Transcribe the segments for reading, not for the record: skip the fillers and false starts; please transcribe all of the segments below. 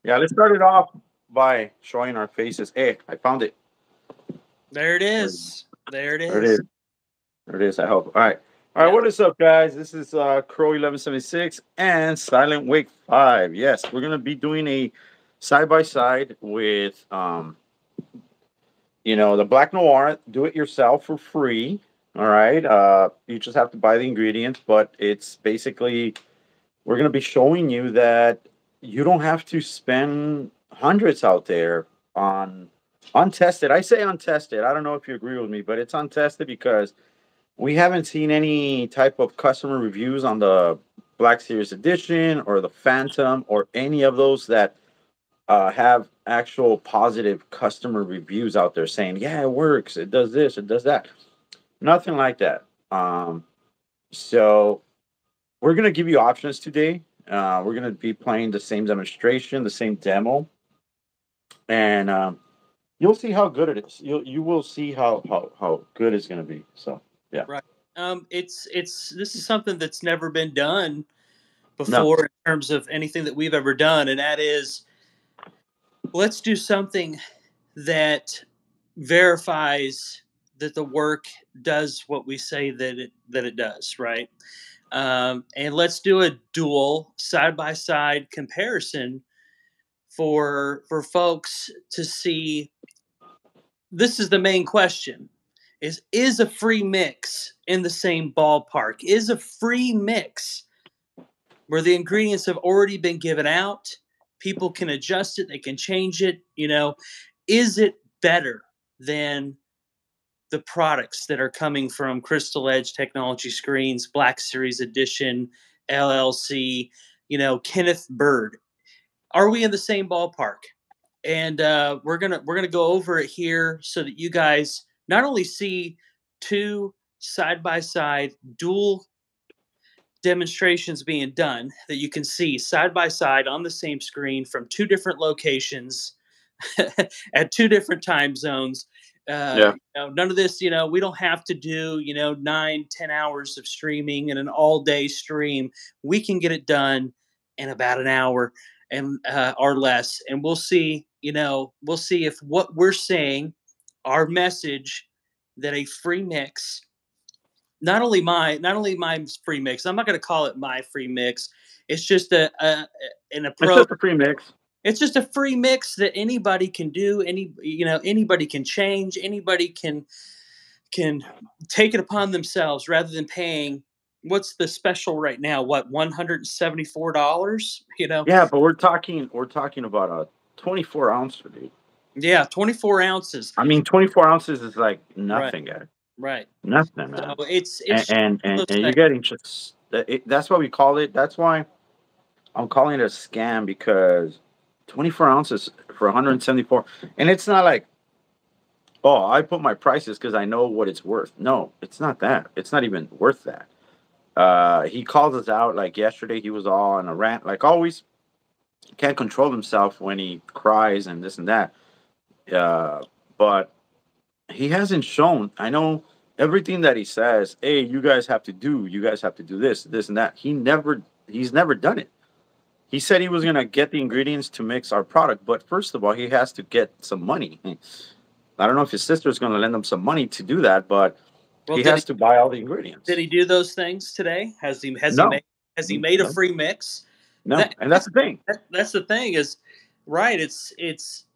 Yeah, let's start it off by showing our faces. Hey, I found it. There it There is. There it there it is. is. There it is. I hope. All right. All right. Yeah. What is up, guys? This is Crow 1176 and Silent Wake 5. Yes, we're gonna be doing a side by side with the Black Noir. Do it yourself for free. All right. You just have to buy the ingredients, but it's basically we're going to be showing you that you don't have to spend hundreds out there on untested. I say untested. I don't know if you agree with me, but it's untested because we haven't seen any type of customer reviews on the Black Series Edition or the Phantom or any of those that have actual positive customer reviews out there saying, yeah, it works, it does this, it does that. Nothing like that. So we're going to give you options today. We're going to be playing the same demonstration, the same demo, and you'll see how good it is. You will see how good it's going to be. So yeah, Right. It's this is something that's never been done no, before in terms of anything that we've ever done, and that is let's do something that verifies that the work does what we say that it does, right? And let's do a dual side by side comparison for folks to see. This is the main question: is a free mix in the same ballpark? Is a free mix where the ingredients have already been given out, people can adjust it, they can change it, is it better than the products that are coming from Crystal Edge Technology Screens, Black Series Edition, LLC, Kenneth Bird? Are we in the same ballpark? And we're gonna go over it here so that you guys not only see two side by side dual demonstrations being done that you can see side by side on the same screen from two different locations at two different time zones. yeah, None of this, we don't have to do, 9, 10 hours of streaming and an all day stream. We can get it done in about an hour and or less. And we'll see if what we're saying, our message that a free mix, not only my free mix. I'm not going to call it my free mix. It's just an it's approach. just a free mix. It's just a free mix that anybody can do. Anybody can change. Anybody can take it upon themselves rather than paying. What's the special right now? What, $174? Yeah, but we're talking about a 24 ounce, dude. Yeah, 24 ounces. I mean, 24 ounces is like Right, nothing, guys. right. Nothing, So man. it's And just and one and, of those and you're things. getting just that's what we call it. That's why I'm calling it a scam because 24 ounces for 174, and it's not like, oh, I put my prices because I know what it's worth. No, it's not that. It's not even worth that. He called us out like yesterday. He was all on a rant, like always. He can't control himself when he cries and this and that. Uh, but he hasn't shown. I know everything that he says. Hey, you guys have to do. You guys have to do this, this and that. He's never done it. He said he was gonna get the ingredients to mix our product, but first of all, he has to get some money. I don't know if his sister is gonna lend him some money to do that, but Well, he did has he to buy all the did ingredients. he do those things today? Has he No, made has he made a no, free mix? no, and that's the thing. That's the thing is right. It's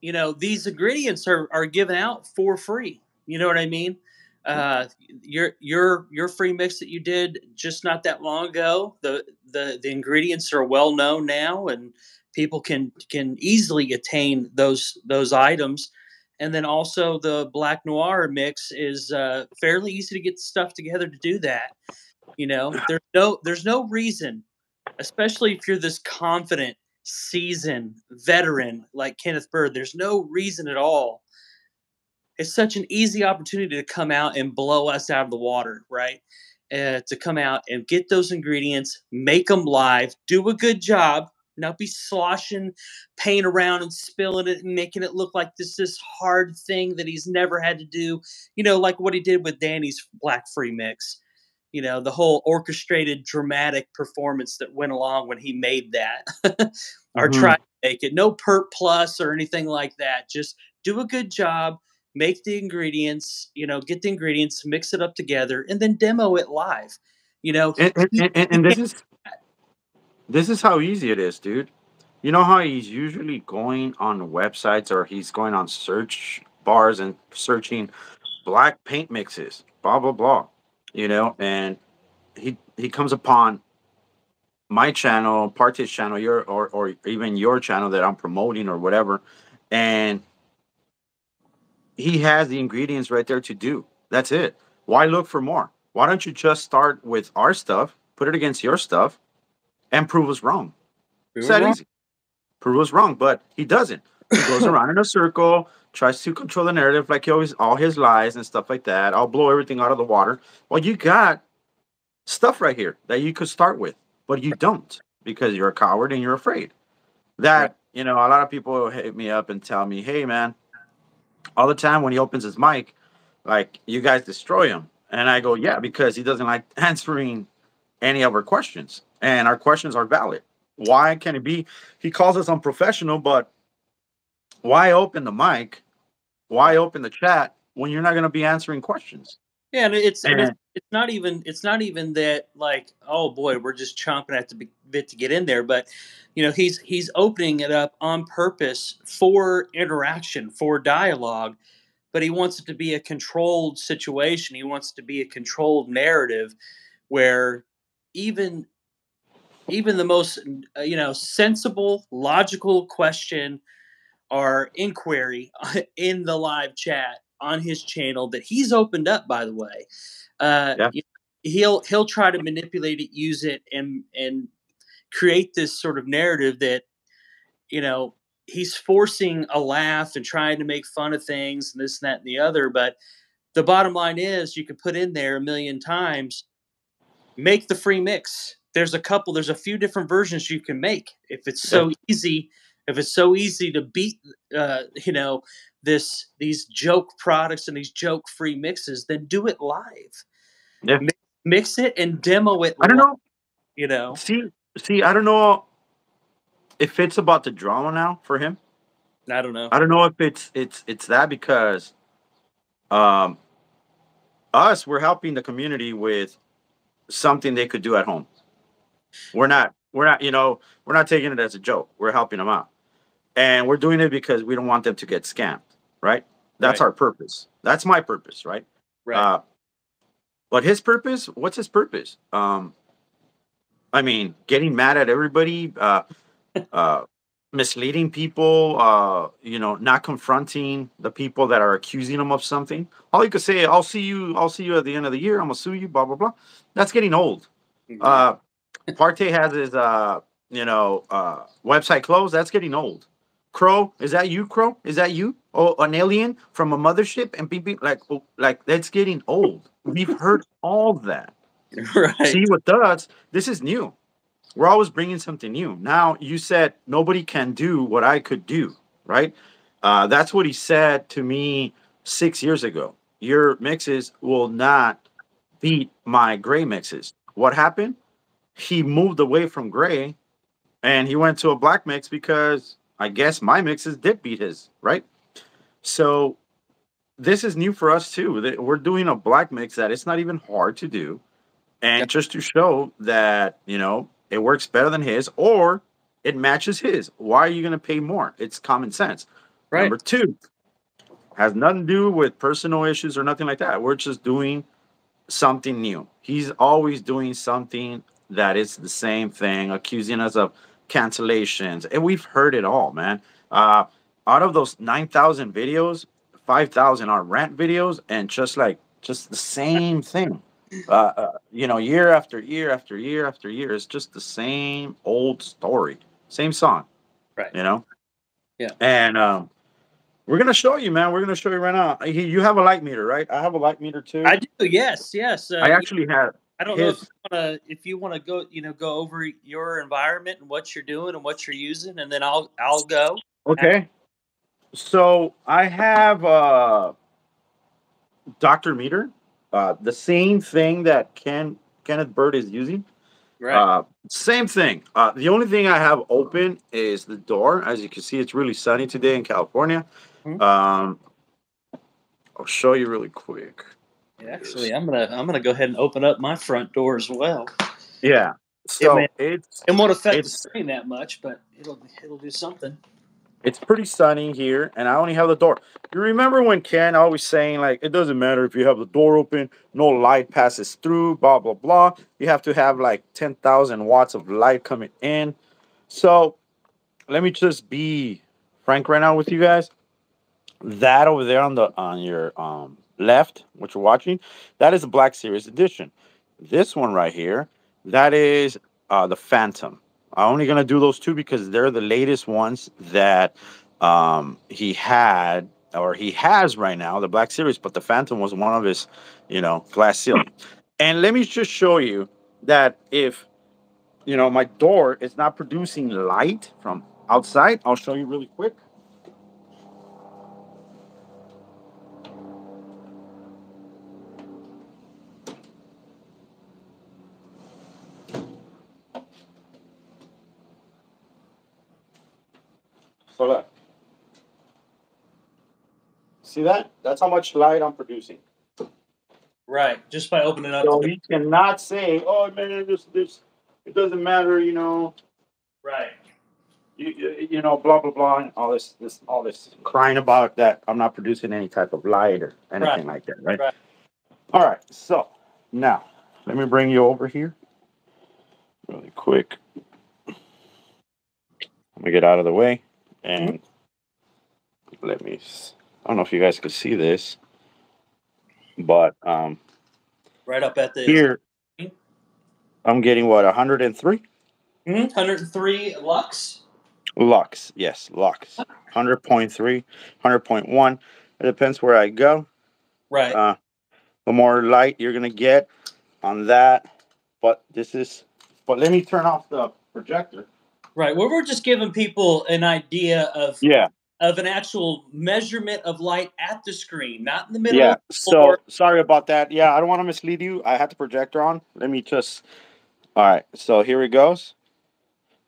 these ingredients are given out for free. You know what I mean? Uh, your free mix that you did just not that long ago. The ingredients are well known now, and people can easily attain those items. And then also the Black Noir mix is fairly easy to get the stuff together to do that. There's no reason, especially if you're this confident, seasoned veteran like Kenneth Bird. There's no reason at all. It's such an easy opportunity to come out and blow us out of the water, right? To come out and get those ingredients, make them live, do a good job, not be sloshing paint around and spilling it and making it look like this hard thing that he's never had to do. Like what he did with Danny's Black Free Mix. you know, the whole orchestrated dramatic performance that went along when he made that or Hmm. tried to make it. No perp plus or anything like that. Just do a good job, make the ingredients, you know, get the ingredients, mix it up together, and then demo it live. You know, And, and, he, and, he and can't. this is how easy it is, dude. You know how he's usually going on websites or he's going on search bars and searching black paint mixes, blah blah blah. You know, and he comes upon my channel, Party's channel, or even your channel that I'm promoting or whatever, and he has the ingredients right there to do. That's it. Why look for more? Why don't you just start with our stuff, put it against your stuff, and prove us wrong? We It's were that wrong. easy. Prove us wrong, but he doesn't. He goes around in a circle, tries to control the narrative like he always all his lies and stuff like that. I'll blow everything out of the water. Well, you got stuff right here that you could start with, but you don't because you're a coward and you're afraid. Right. That, a lot of people hit me up and tell me, hey man, all the time when he opens his mic, like you guys destroy him. And I go, yeah, because he doesn't like answering any of our questions. And our questions are valid. Why can it be? He calls us unprofessional, but why open the mic? Why Right. open the chat when you're not going to be answering questions? Yeah, and And it's not even that like, oh boy, we're just chomping at the bit to get in there, but you know, he's opening it up on purpose for interaction, for dialogue, but he wants it to be a controlled situation. He wants it to be a controlled narrative where even even the most you know, sensible, logical question or inquiry in the live chat on his channel that he's opened up, by the way, uh, yeah, he'll try to manipulate it, use it, and create this sort of narrative that, you know, he's forcing a laugh and trying to make fun of things and this and that and the other. But the bottom line is, you can put in there a million times, make the free mix. There's a few different versions you can make. yeah, If it's so easy to beat, you know, these joke products and these joke free mixes, then do it live. yeah. Mi- Mix it and demo it I don't live. know. You know, See, I don't know if it's about the drama now for him. I don't know. I don't know if it's that because um we're helping the community with something they could do at home. We're not we're not taking it as a joke. We're helping them out. And we're doing it because we don't want them to get scammed, right? That's Right, our purpose. That's my purpose, right? right. Uh but his purpose, what's his purpose? I mean, getting mad at everybody, uh, misleading people, not confronting the people that are accusing him of something. All you could say, I'll see you at the end of the year. I'm gonna sue you, blah blah blah. That's getting old. Yeah. Uh, Parte has his, website closed. That's getting old. Crow, is that you? Crow, is that you? Oh, an alien from a mothership and beep, beep, like that's getting old. We've heard all that. See Right, with us, this is new. We're always bringing something new. Now you said nobody can do what I could do, right? That's what he said to me 6 years ago. Your mixes will not beat my gray mixes. What happened? He moved away from gray and he went to a black mix because I guess my mixes did beat his, right? So this is new for us too. We're doing a black mix that it's not even hard to do, yeah, and just to show that it works better than his or it matches his. Why are you going to pay more? It's common sense. right. Number two, has nothing to do with personal issues or nothing like that. We're just doing something new. He's always doing something that is the same thing, accusing us of cancellations, and we've heard it all, man. Uh, Out of those 9,000 videos, 5,000 are rant videos, and just the same thing. Year after year after year after year, it's just the same old story, same song. Right. You know, Yeah. and we're gonna show you, man. We're gonna show you right now. You have a light meter, right? I have a light meter too. I do. Yes. Yes. I actually have I don't know his. if you wanna go, you know, go over your environment and what you're doing and what you're using, and then I'll go. Uh, Okay. So I have Dr. Meter, the same thing that Ken Kenneth Bird is using. Right. Same thing. The only thing I have open is the door. As you can see, it's really sunny today in California. Mhm. I'll show you really quick. Actually, I'm gonna go ahead and open up my front door as well. Yeah. It So it's won't affect the it's screen that much, but it'll do something. it's pretty sunny here, and I only have the door. You remember when Ken always saying like it doesn't matter if you have the door open, no light passes through, blah blah blah. You have to have like 10,000 watts of light coming in. So let me just be frank right now with you guys. That over there on your left, what you're watching, that is a Black Series edition. This one right here, that is the Phantom. I'm only gonna do those two because they're the latest ones that he had or he has right now, the Black Series. But the Phantom was one of his, glass ceiling. And let me just show you that if my door is not producing light from outside, I'll show you really quick. So look. See that? That's how much light I'm producing. Right. Just by opening up the So door. he cannot say, "Oh man, this, it doesn't matter," Right. blah blah blah, and all this crying about that. I'm not producing any type of light or Right. anything like that, right? Right. All right. So now let me bring you over here really quick. Let me get out of the way and let me. I don't know if you guys could see this, but Right up at the here I'm getting what 103. 103 lux. Lux, yes, Lux. 100.3, 100.1. It depends where I go. Right. Uh, the more light you're gonna get on that. But let me turn off the projector. Right. Well, we're just giving people an idea Yeah, of an actual measurement of light at the screen, not in the middle yeah. of the floor. So sorry about that. Yeah, I don't want to mislead you. I had the projector on. Let me just. All right. So here it goes.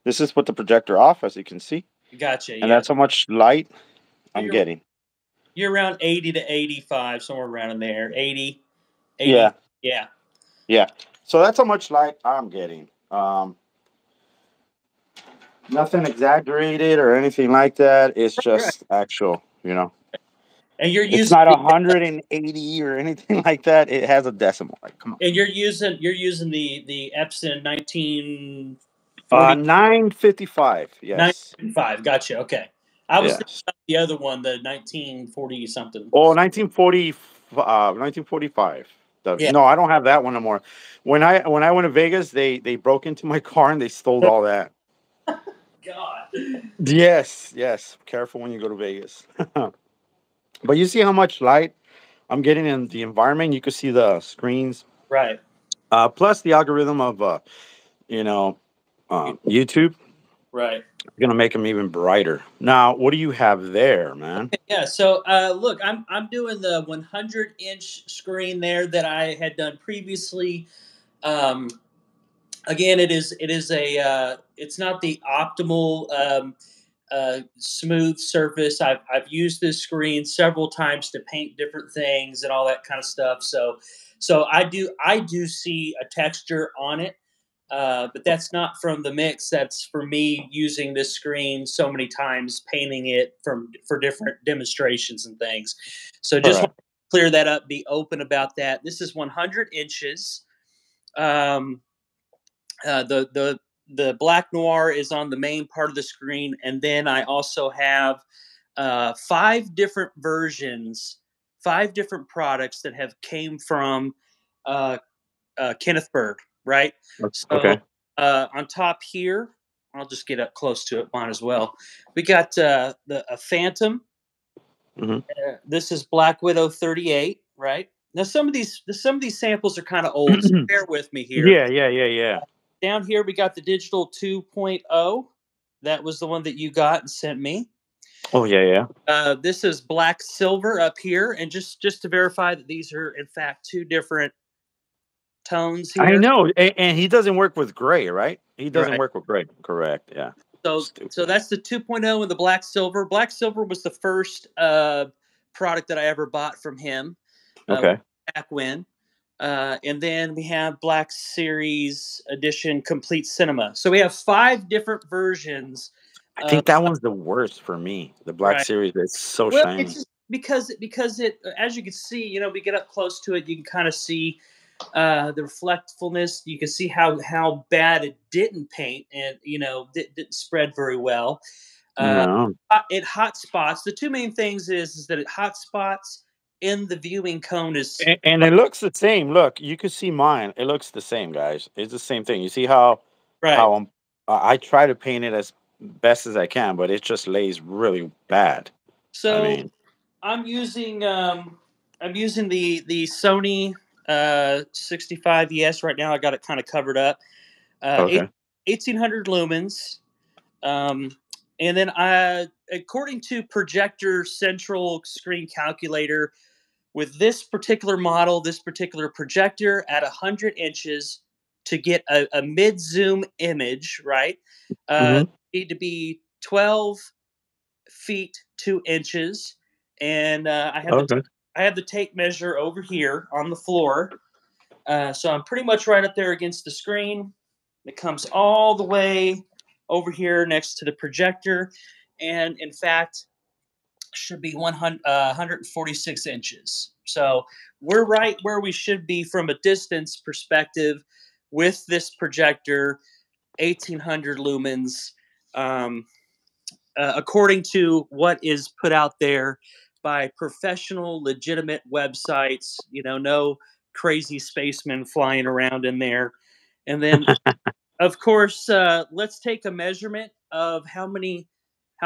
This is with the projector off, as you can see, Gotcha. and Yeah. that's how much light So I'm getting. you're around 80 to 85, somewhere around in there. 80, 80. Yeah, Yeah. yeah. So that's how much light I'm getting. Nothing exaggerated or anything like that. It's Right. just actual. And you're It's using not 180 or anything like that. It has a decimal. Like, come you're using the Epson 1940 on. 955. Yes. 955. Gotcha. Okay. I was thinking Yes. about the other one, the 1940 something. Oh, 1940, 1945. Yeah. No, I don't have that one no more. When I went to Vegas, they broke into my car and they stole all that. God. Yes, yes. Careful when you go to Vegas. But you see how much light I'm getting in the environment. You can see the screens. Right. Plus the algorithm of you know YouTube Right. gonna make them even brighter. Now, what do you have there, man? Yeah. So look, I'm doing the 100-inch screen there that I had done previously. Um, again, it is a it's not the optimal smooth surface. I've used this screen several times to paint different things and all that kind of stuff. So I do see a texture on it, but that's not from the mix. That's for me using this screen so many times, painting it for different demonstrations and things. So just want Correct. to clear that up, be open about that. This is 100 inches. Um, the black noir is on the main part of the screen, and then I also have five different versions, five different products that have came from uh, Kenneth Berg, right? So Okay. on top here, I'll just get up close to it, might as well. We got a Phantom. Hmm. This is Black Widow 38, right? Now some of these samples are kind of old, so bear with me here. Yeah, yeah, yeah, yeah. Down here we got the digital 2.0. That was the one that you got and sent me. Oh, yeah, yeah. This is black silver up here, and just to verify that these are in fact two different tones I here. know, and he doesn't work with gray, right? He doesn't Right. work with gray. Correct. Yeah. So Stupid. that's the 2.0 and the black silver. Black silver was the first product that I ever bought from him Okay. back when. And then we have Black Series Edition Complete Cinema. So we have 5 different versions. I Uh, think that one's the worst for me. The Black right. Series. It's so Well, it's shiny. just because it, as you can see, we get up close to it, you can kind of see the reflectfulness. You can see how bad it didn't paint, and didn't spread very well. Uh, No. it hot spots. The two main things is that it hot spots in the viewing cone is And it looks the same. Look, you can see mine. It looks the same, guys. It's the same thing. You see how right. how I try to paint it as best as I can, but it just lays really bad. I So mean, I'm using the Sony 65 ES right now. I got it kind of covered up. okay. 1800 lumens. Um, and then according to Projector Central Screen Calculator, with this particular model, this particular projector at 100 inches to get a mid zoom image, right? Hmm. Need to be 12 feet 2 inches, and Okay. I have the tape measure over here on the floor, so I'm pretty much right up there against the screen. It comes all the way over here next to the projector, and in fact, should be 146 inches. So we're right where we should be from a distance perspective with this projector, 1800 lumens. Um, According to what is put out there by professional, legitimate websites, no crazy spacemen flying around in there. And then, of course, let's take a measurement of how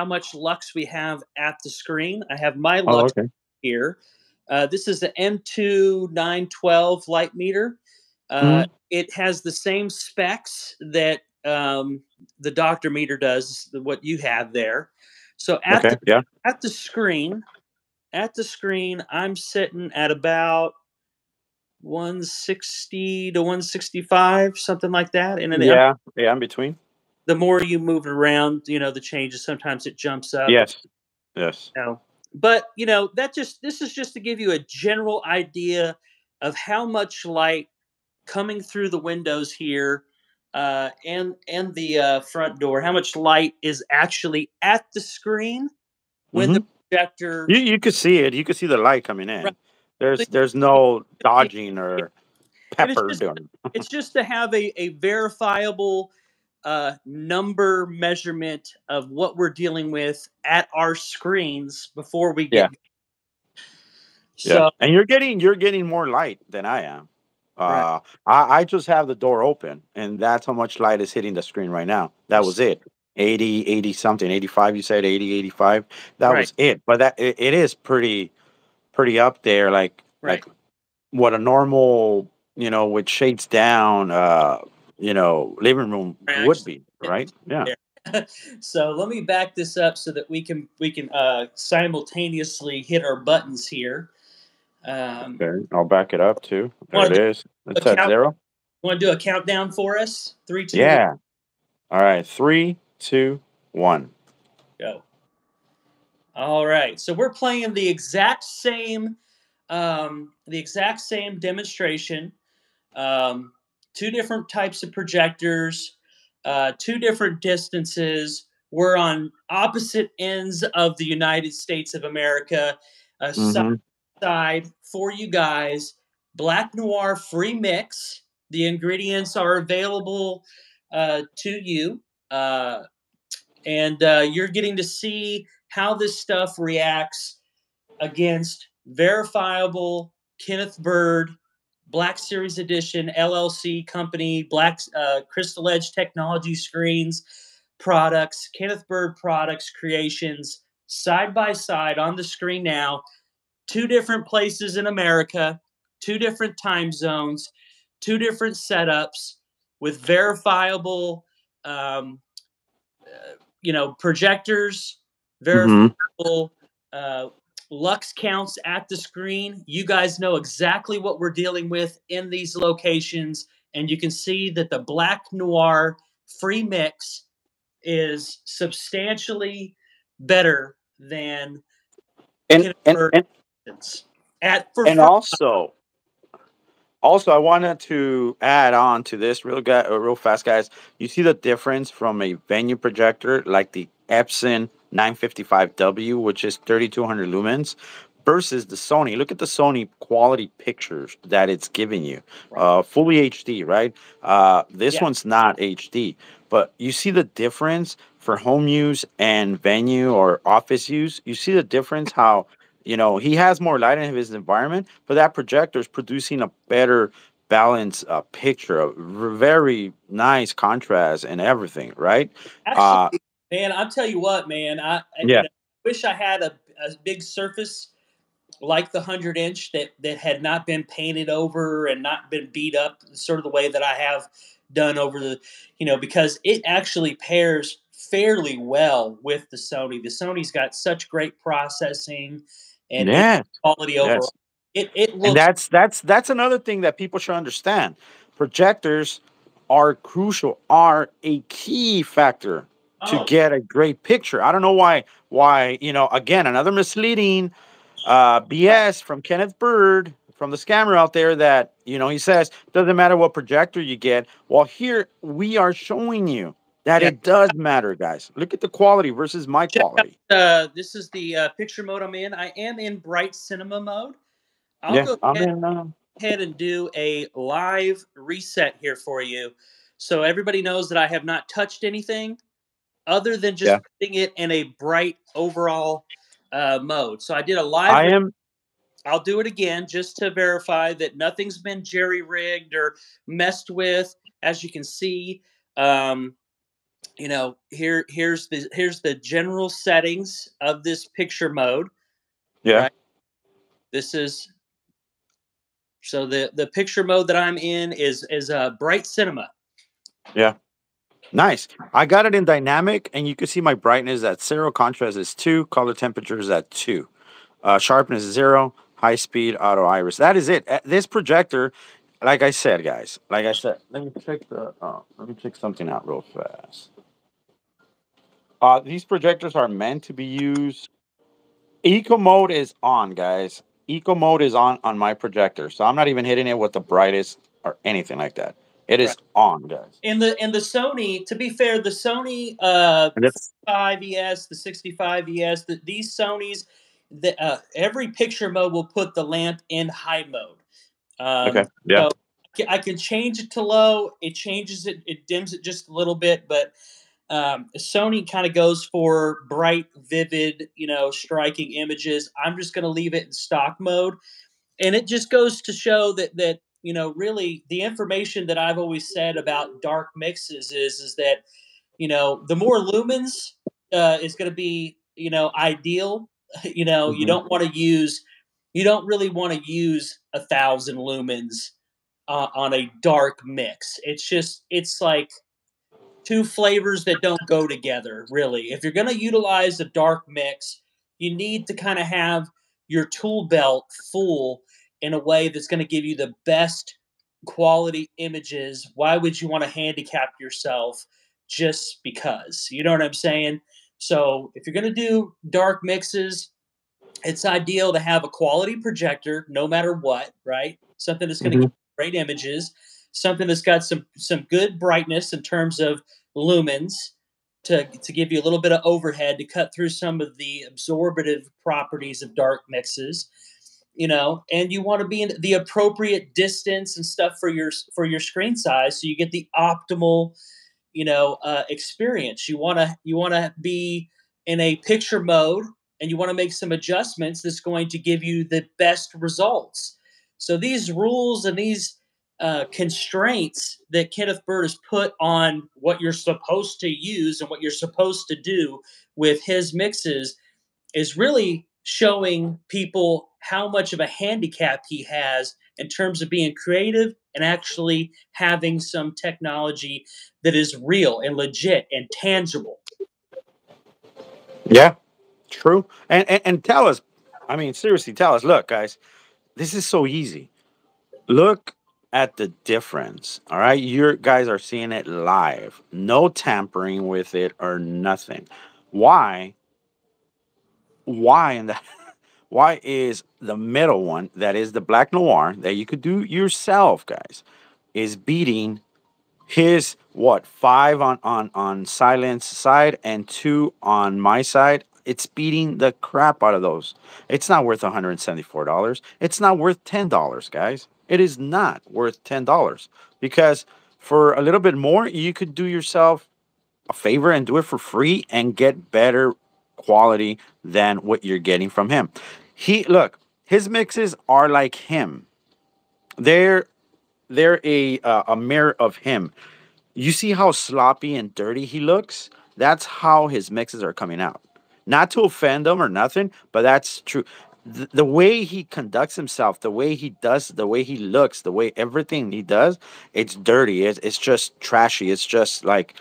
much lux we have at the screen. I have my Oh, lux okay. here. This is the M2 912 light meter. Hmm. It has the same specs that the doctor meter does, what you have there. So Okay. Yeah. at the screen, I'm sitting at about 160 to 165, something like that. And then Yeah. Yeah. In between. the more you move it around, the changes. Sometimes it jumps up. Yes. Yes. But this is just to give you a general idea of how much light coming through the windows here, and the front door, how much light is actually at the screen when the Hmm. projector. You could see it. You could see the light coming Right. in. So There's no you- dodging or and pepper doing. it's just to have a verifiable number measurement of what we're dealing with at our screens before we Yeah. get. Yeah. So And you're getting more light than I am. right. I just have the door open, and that's how much light is hitting the screen right now. That was it. 80 something, 85, you said 80, 85. That Right. was it. But it is pretty up there, like Right. what a normal, with shades down, living room would Actually, be, right? Yeah. there. So let me back this up so that we can simultaneously hit our buttons here. Okay. I'll back it up too. There it Want to is. do It a said count? 0. Want to do a countdown for us? 3, 2, 1, Yeah. All right. 3, 2, 1. go. All right. So we're playing the exact same demonstration. Um, Two different types of projectors, two different distances. We're on opposite ends of the United States of America, side Mm-hmm. by side for you guys. Black Noir free mix. The ingredients are available to you. And you're getting to see how this stuff reacts against verifiable Kenneth Bird Black Series Edition LLC company, Black Crystal Edge Technology screens, products, Kenneth Bird products, creations, side by side on the screen now. Two different places in America, two different time zones, two different setups with verifiable um, projectors, Mm-hmm. verifiable uh, lux counts at the screen. You guys know exactly what we're dealing with in these locations, and you can see that the Black Noir free mix is substantially better than And and Kenneth and at for and free. also, I wanted to add on to this real fast, guys. You see the difference from a venue projector like the Epson 955W, which is 3200 lumens, versus the Sony. Look at the Sony quality pictures that it's giving you, Right. fully HD, right? This Yeah, one's not HD, but you see the difference for home use and venue or office use. You see the difference how he has more light in his environment, but that projector is producing a better balanced picture, a very nice contrast and everything, right? actually, Uh, man, I'll tell you what, man. I yeah, wish I had a big surface like the 100 inch that had not been painted over and not been beat up sort of the way that I have done over the, because it actually pairs fairly well with the Sony. The Sony's got such great processing and image yeah, quality overall. yes. It And looks that's another thing that people should understand. Projectors are crucial, are a key factor to oh get a great picture. I don't know why, again, another misleading right. BS from Kenneth Bird, from the scammer out there, that he says doesn't matter what projector you get. Well, here we are showing you that Yeah. it does matter, guys. Look at the quality versus my Check out quality. this is the picture mode I'm in. I am in bright cinema mode. I'll Yeah, go I'm in. ahead and do a live reset here for you so everybody knows that I have not touched anything other than just Yeah, putting it in a bright overall mode. So I did a live I am. I'll do it again just to verify that nothing's been jerry rigged or messed with. As you can see, um, here's the general settings of this picture mode, Yeah, right? This is so the picture mode that I'm in is bright cinema. yeah. Nice. I got it in dynamic, and you can see my brightness at 0, contrast is 2, color temperature is at 2, sharpness is 0, high speed, auto iris. That is it. This projector, like I said, guys, let me check something out real fast. These projectors are meant to be used. Eco mode is on, guys. Eco mode is on my projector, so I'm not even hitting it with the brightest or anything like that. It Right. is on, guys. And the Sony, to be fair, the Sony And it's 5ES, the 65ES, these Sonys, every picture mode will put the lamp in high mode. okay. Um, Yeah. so I can change it to low. It changes it. It dims it just a little bit, but Sony kind of goes for bright, vivid, striking images. I'm just going to leave it in stock mode, and it just goes to show that really the information that I've always said about dark mixes is that the more lumens is going to be ideal. You Hmm. don't want to use you don't really want to use 1,000 lumens on a dark mix. It's like two flavors that don't go together, really. If you're going to utilize a dark mix, you need to kind of have your tool belt full in a way that's going to give you the best quality images. Why would you want to handicap yourself just because? You know what I'm saying? So, if you're going to do dark mixes, it's ideal to have a quality projector no matter what, right? Something that's going to give Hmm. great images, something that's got some good brightness in terms of lumens to give you a little bit of overhead to cut through some of the absorbative properties of dark mixes, and you want to be in the appropriate distance and stuff for your screen size so you get the optimal experience. You want to be in a picture mode, and you want to make some adjustments that's going to give you the best results. So these rules and these constraints that Kenneth Bird has put on what you're supposed to use and what you're supposed to do with his mixes is really showing people how much of a handicap he has in terms of being creative and actually having some technology that is real and legit and tangible. Yeah. True. And tell us. I mean, seriously, tell us. Look, guys, this is so easy. Look at the difference. All right, you guys are seeing it live. No tampering with it or nothing. Why? Why in the why is the middle one, that is the black noir that you could do yourself, guys, is beating his what, five on silence side and two on my side? It's beating the crap out of those. It's not worth $174. It's not worth $10, guys. It is not worth $10 because for a little bit more you could do yourself a favor and do it for free and get better quality than what you're getting from him. He look, his mixes are like him. They're they're a mirror of him. You see how sloppy and dirty he looks? That's how his mixes are coming out. Not to offend him or nothing, but that's true. The way he conducts himself, the way he does, the way he looks, the way everything he does, it's dirty. It's just trashy. It's just like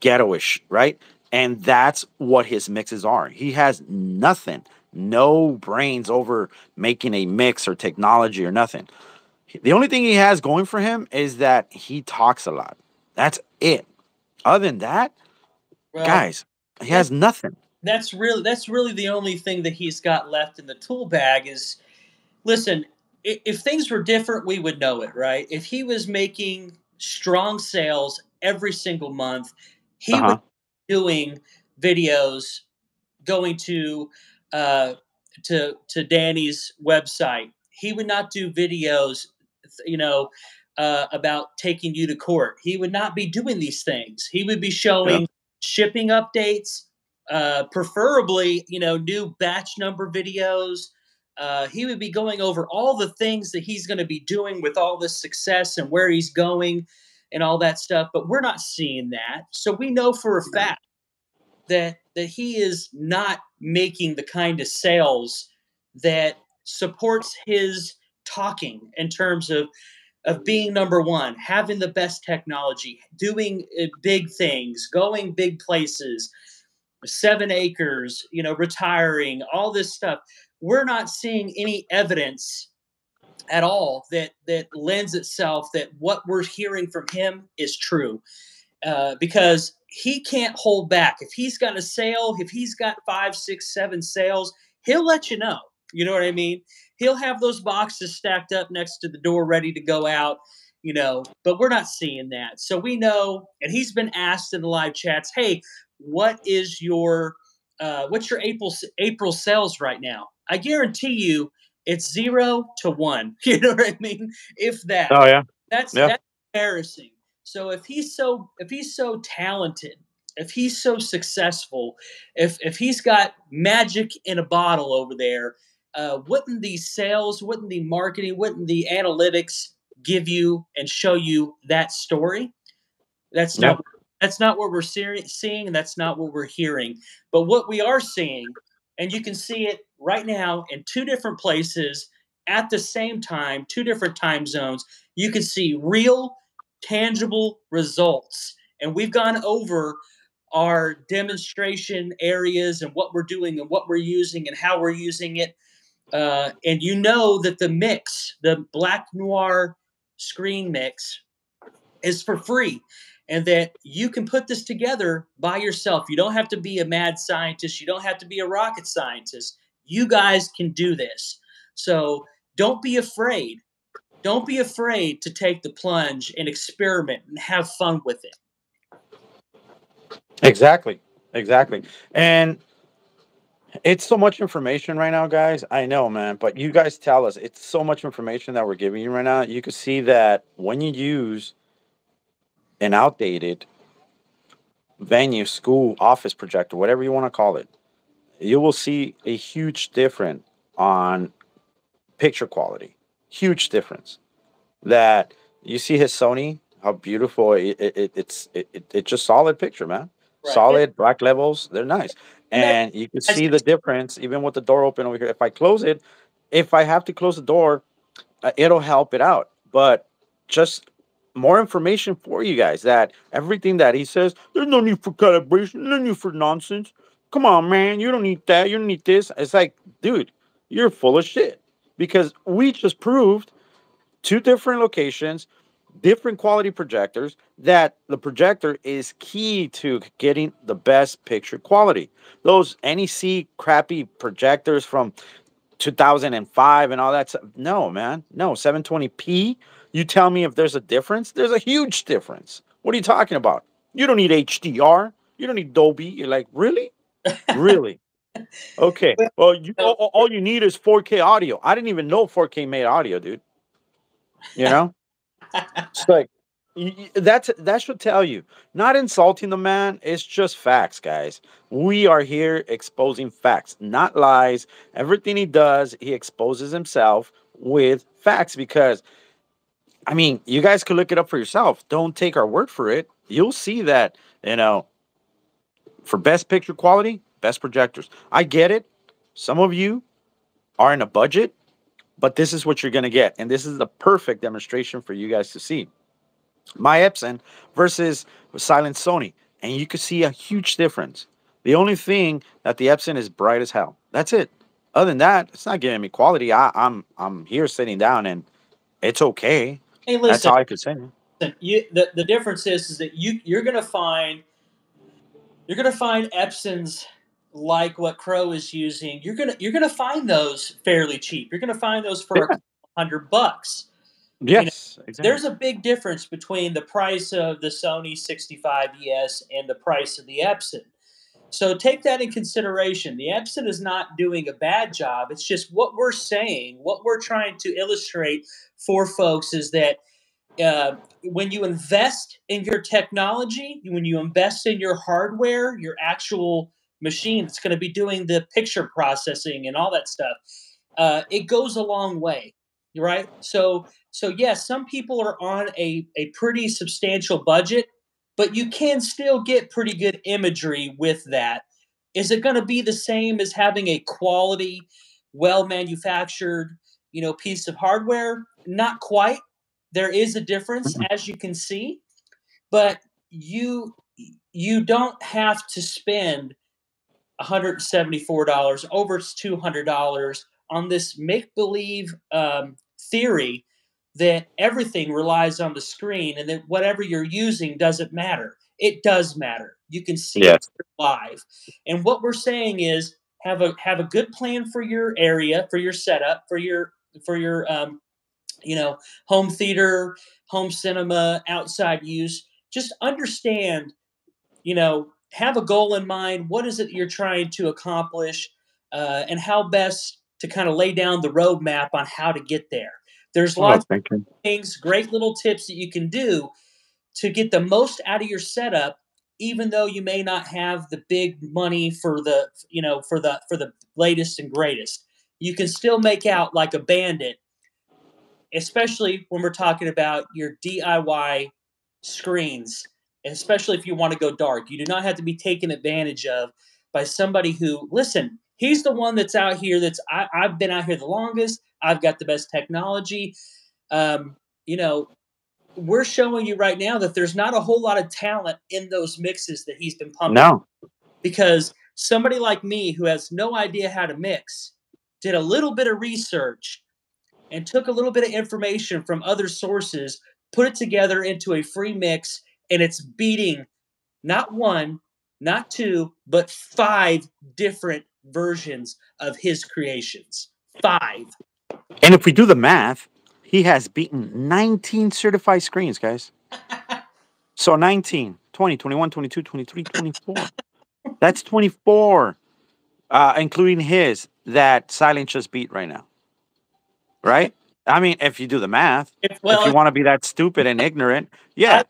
ghettoish, right? And that's what his mixes are. He has nothing, no brains over making a mix or technology or nothing. The only thing he has going for him is that he talks a lot. That's it. Other than that, Well, guys, he that has nothing. that's really the only thing that he's got left in the tool bag is listen, if things were different, we would know it, right? If he was making strong sales every single month, Uh he would huh. be doing videos going uh, to Danny's website. He would not do videos, you know, about taking you to court. He would not be doing these things. He would be Yeah. showing shipping updates, preferably, new batch number videos. He would be going over all the things that he's going to be doing with all this success and where he's going and all that stuff. But we're not seeing that. So we know for a fact that he is not making the kind of sales that supports his talking in terms of being number one, having the best technology, doing big things, going big places, 7 acres, retiring, all this stuff. We're not seeing any evidence at all that lends itself that what we're hearing from him is true, because he can't hold back. If he's got a sale, if he's got 5, 6, 7 sales, he'll let you know. You know what I mean? He'll have those boxes stacked up next to the door, ready to go out. But we're not seeing that. So we know, and he's been asked in the live chats, "Hey, what's your April sales right now?" I guarantee you, it's 0 to 1. You know what I mean? If that. Oh yeah. Yeah. That's embarrassing. So if he's so talented, if he's so successful, if he's got magic in a bottle over there, wouldn't the sales, wouldn't the marketing, wouldn't the analytics give you and show you that story? That's Yeah. not that's not what we're seeing, and that's not what we're hearing. But what we are seeing, and you can see it right now in two different places at the same time, two different time zones. You can see real, tangible results. And we've gone over our demonstration areas and what we're doing and what we're using and how we're using it. And you know that the mix, the black noir screen mix, is for free, and that you can put this together by yourself. You don't have to be a mad scientist, you don't have to be a rocket scientist. You guys can do this. So don't be afraid. Don't be afraid to take the plunge and experiment and have fun with it. Exactly. Exactly. And it's so much information right now, guys. I know, man, but you guys tell us it's so much information that we're giving you right now. You can see that when you use an outdated venue, school, office projector, whatever you want to call it, you will see a huge difference on picture quality. Huge difference. That you see his Sony, how beautiful it's just solid picture, man. Right. Solid black levels, they're nice, And that and you can as see the difference even with the door open over here. If I close it, if I have to close the door, it'll help it out. But just more information for you guys that everything that he says, there's no need for calibration, no need for nonsense. Come on, man, you don't need that. You don't need this. It's like, dude, you're full of shit because we just proved two different locations, different quality projectors, that the projector is key to getting the best picture quality. Those NEC crappy projectors from 2005 and all that stuff. No, man. No, 720p. You tell me if there's a difference. There's a huge difference. What are you talking about? You don't need HDR. You don't need Dolby. You're like, really? Really? Okay. Well, Well, no, all you need is 4K audio. I didn't even know 4K made audio, dude. You know? It's like that should tell you. Not insulting the man. It's just facts, guys. We are here exposing facts, not lies. Everything he does, he exposes himself with facts because I mean, you guys could look it up for yourself. Don't take our word for it. You'll see that, for best picture quality, best projectors. I get it. Some of you are in a budget, but this is what you're going to get. And this is the perfect demonstration for you guys to see. My Epson versus Silent Sony, and you could see a huge difference. The only thing that the Epson is bright as hell. That's it. Other than that, it's not giving me quality. I'm here sitting down, and it's okay. hey, That's listen, how I could say it. the difference is that you're gonna find Epsons like what Crow is using. You're gonna find those fairly cheap. You're gonna find those for a Yeah. couple $100. You know, Yes. Exactly. there's a big difference between the price of the Sony 65ES and the price of the Epson. So take that in consideration. The Epson is not doing a bad job. It's just what we're saying, what we're trying to illustrate for folks is that when you invest in your technology, when you invest in your hardware, your actual machine that's going to be doing the picture processing and all that stuff, it goes a long way, right? So yes, some people are on a pretty substantial budget, but you can still get pretty good imagery with that. Is it going to be the same as having a quality, well manufactured, piece of hardware? Not quite. There is a difference, Mhm. as you can see, but you don't have to spend $174, over $200 on this make believe theory that everything relies on the screen and that whatever you're using doesn't matter. It does matter. You can see it Yes. live. And what we're saying is have a good plan for your area, for your setup, for your home theater, home cinema, outside use. Just understand, have a goal in mind. What is it you're trying to accomplish, and how best to kind of lay down the roadmap on how to get there. There's Oh, lots of thank you. things, great little tips that you can do to get the most out of your setup, even though you may not have the big money for the latest and greatest. You can still make out like a bandit, especially when we're talking about your DIY screens, especially if you want to go dark. You do not have to be taken advantage of by somebody who, listen, he's the one that's out here. I've been out here the longest. I've got the best technology. Um, you know, we're showing you right now that there's not a whole lot of talent in those mixes that he's been pumping, No. because somebody like me who has no idea how to mix did a little bit of research and took a little bit of information from other sources, put it together into a free mix, and it's beating not one, not two, but five different versions of his creations. Five. And if we do the math, he has beaten 19 certified screens, guys. So 19, 20, 21, 22, 23, 24. That's 24, including his that Silent just beat right now, right? I mean, if you do the math, If, if well, you want to be that stupid and ignorant, I, yeah,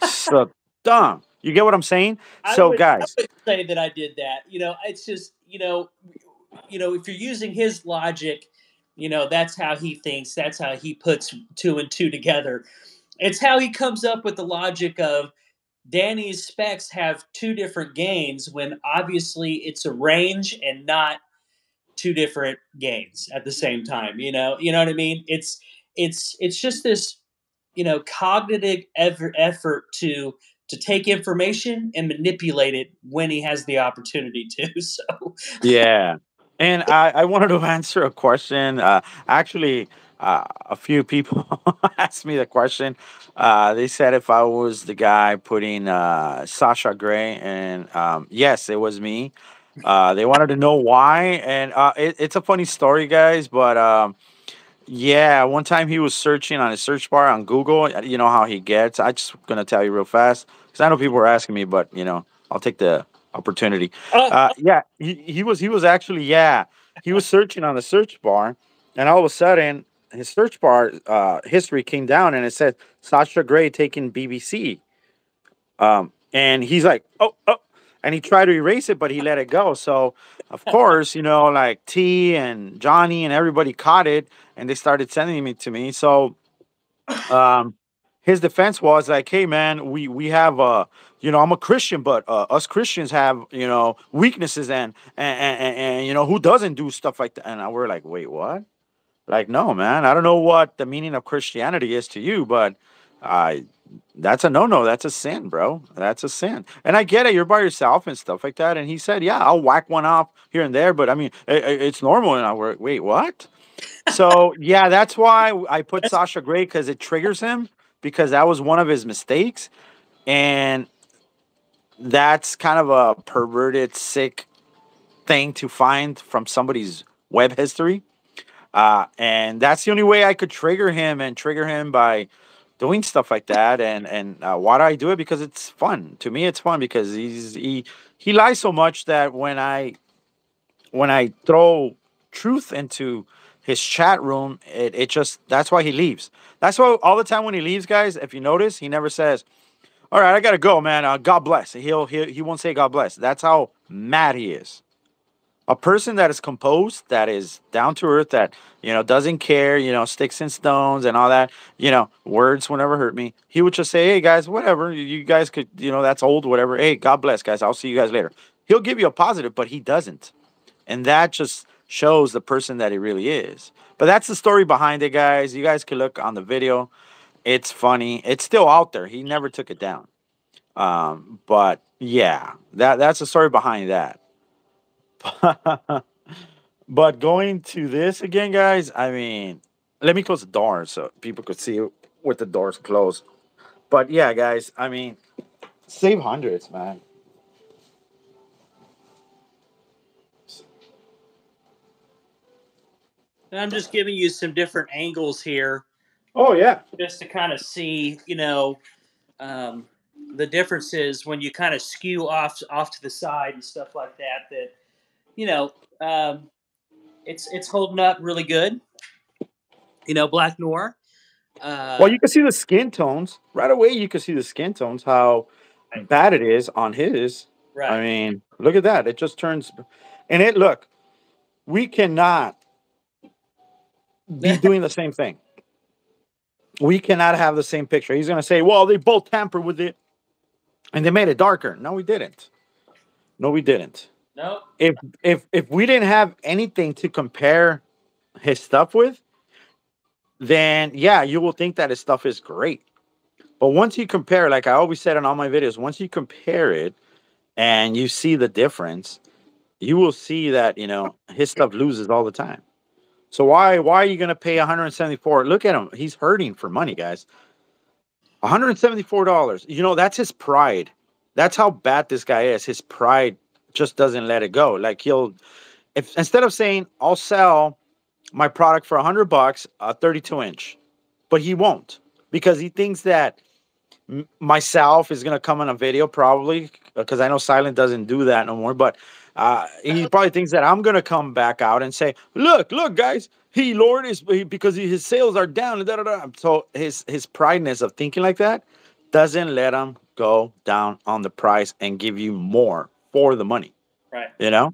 so dumb. You get what I'm saying? I So, would I guys, would say that I did that. It's just if you're using his logic, that's how he thinks. That's how he puts two and two together. It's how he comes up with the logic of Danny's specs have two different gains when obviously it's a range and not two different gains at the same time. You know what I mean? It's just this cognitive effort to take information and manipulate it when he has the opportunity to. So yeah. And I wanted to answer a question. Actually, a few people asked me the question. They said if I was the guy putting Sasha Grey, and yes, it was me. They wanted to know why, and it's a funny story, guys. But yeah, one time he was searching on his search bar on Google. You know how he gets. I just gonna tell you real fast because I know people were asking me, but I'll take the opportunity. Yeah, he was actually, yeah, he was searching on the search bar, and all of a sudden his search bar history came down and it said Sasha Grey taking BBC. And he's like, oh, oh, and he tried to erase it, but he let it go. So, of course, like T and Johnny and everybody caught it, and they started sending it to me. So, um, his defense was like, hey, man, we have I'm a Christian, but us Christians have weaknesses, and who doesn't do stuff like that? And we're like, wait, what? Like, no, man, I don't know what the meaning of Christianity is to you, but I that's a no-no. That's a sin, bro. That's a sin. And I get it. You're by yourself and stuff like that. And he said, yeah, I'll whack one off here and there, but I mean, it's normal. And I were, wait, what? So yeah, that's why I put That's Sasha Grey, because it triggers him, because that was one of his mistakes, and that's kind of a perverted, sick thing to find from somebody's web history. And that's the only way I could trigger him, and trigger him by doing stuff like that. And why do I do it? Because it's fun. To me, it's fun because he lies so much that when I throw truth into his chat room, it just, that's why he leaves. That's why all the time when he leaves, guys, if you notice, he never says, "All right, I gotta go, man. God bless." He won't say God bless. That's how mad he is. A person that is composed, that is down to earth, that doesn't care, sticks and stones and all that, words will never hurt me. He would just say, "Hey guys, whatever, you guys could, that's old, whatever. Hey, God bless, guys. I'll see you guys later." He'll give you a positive, but he doesn't, and that just shows the person that he really is. But that's the story behind it, guys. You guys can look on the video. It's funny. It's still out there. He never took it down. But yeah, that's the story behind that. But going to this again, guys, I mean, let me close the door so people could see with the doors closed. But yeah, guys, I mean, save hundreds, man. and I'm just giving you some different angles here Oh yeah. just to kind of see, um, the differences when you kind of skew off to the side and stuff like that. That you know, um, it's holding up really good. Black Noir. Well, Uh, you can see the skin tones right away. You can see the skin tones, how right, bad it is on his. I right. mean, look at that. It just turns, and it look. We cannot be doing the same thing. We cannot have the same picture. He's gonna say, "Well, they both tampered with it and they made it darker." No, we didn't. No, we didn't. No, If we didn't have anything to compare his stuff with, then yeah, you will think that his stuff is great. But once you compare, like I always said in all my videos, once you compare it and you see the difference, you will see that his stuff loses all the time. So why are you gonna pay 174? Look at him; he's hurting for money, guys. $174. That's his pride. That's how bad this guy is. His pride just doesn't let it go. Like if instead of saying I'll sell my product for $100, a 32-inch, but he won't, because he thinks that myself is gonna come on a video, probably, because I know Silent doesn't do that no more. But he probably thinks that I'm gonna come back out and say, look, guys, he lowered because his sales are down. Da, da, da. So his prideness of thinking like that doesn't let him go down on the price and give you more for the money. right. You know,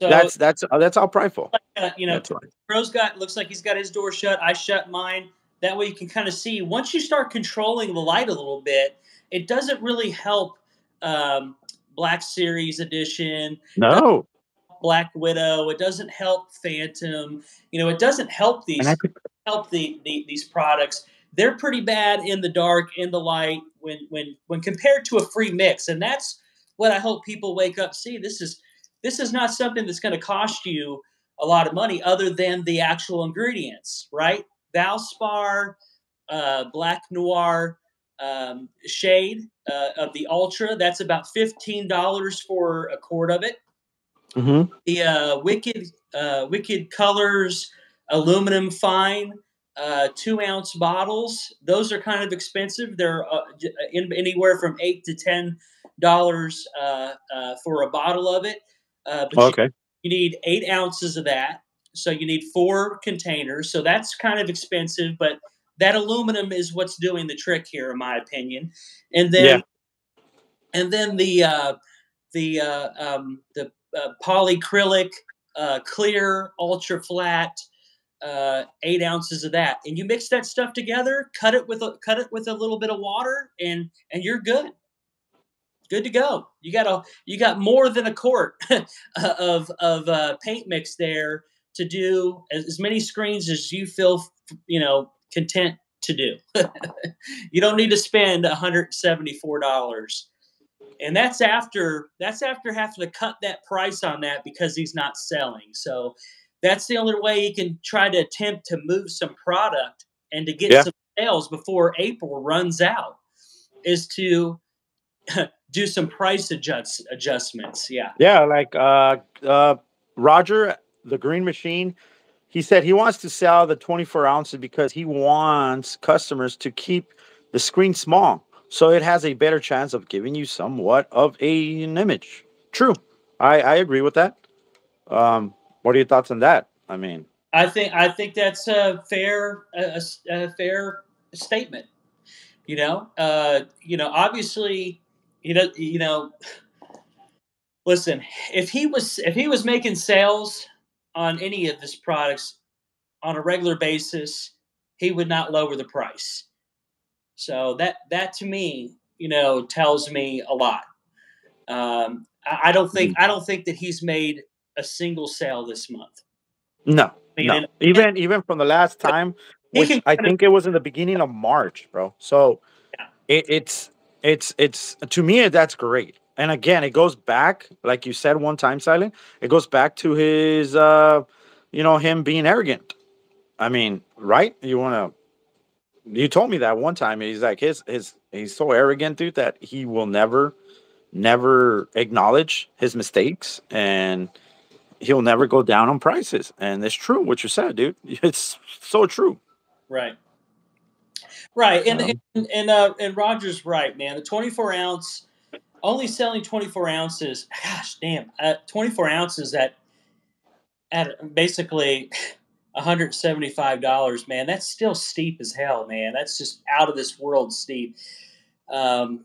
So that's how prideful. you know, That's right. Bro's got looks like he's got his door shut. I shut mine. That way you can kind of see. Once you start controlling the light a little bit, it doesn't really help um, Black Series Edition. No, Black Widow. It doesn't help Phantom. It doesn't help and I these could. these products. They're pretty bad in the dark, in the light, when compared to a free mix. And that's what I hope people wake up. See, this is not something that's going to cost you. a lot of money other than the actual ingredients, right? Valspar, Black Noir, shade of the Ultra. That's about $15 for a quart of it. Mm-hmm. The Wicked Colors aluminum fine 2-ounce bottles. Those are kind of expensive. They're anywhere from $8 to $10 for a bottle of it. But Okay. you need 8 ounces of that. So you need 4 containers. So that's kind of expensive, but that aluminum is what's doing the trick here, in my opinion. And then Yeah. the polyacrylic clear ultra flat 8 ounces of that, and you mix that stuff together. Cut it with a little bit of water, and you're good to go. You got more than a quart of paint mix there to do as many screens as you feel content to do. You don't need to spend $174, and that's after having to cut that price on that because he's not selling. So that's the only way he can try to attempt to move some product and to get Yeah. some sales before April runs out, is to do some price adjustments. Yeah. Yeah. Like Roger, the Green Machine. He said he wants to sell the 24 ounces because he wants customers to keep the screen small, so it has a better chance of giving you somewhat of an image. True. I agree with that. What are your thoughts on that? I mean, I think that's a fair statement. Obviously, listen, if he was making sales on any of his products on a regular basis, he would not lower the price. So that to me, tells me a lot. I don't think that he's made a single sale this month. no, I mean, no. and Even from the last time, he which can I kind of think it was in the beginning of March, bro. So yeah, it's to me that's great. And again, it goes back, like you said one time, Silent. It goes back to his, him being arrogant. I mean, right? You told me that one time. He's like he's so arrogant, dude, that he will never acknowledge his mistakes, and he'll never go down on prices. And it's true what you said, dude. It's so true. right. Right, and Um, and Roger's right, man. The 24 ounce, only selling 24 ounces. Gosh, damn, 24 ounces at basically $175, man. That's still steep as hell, man. That's just out of this world steep. Um,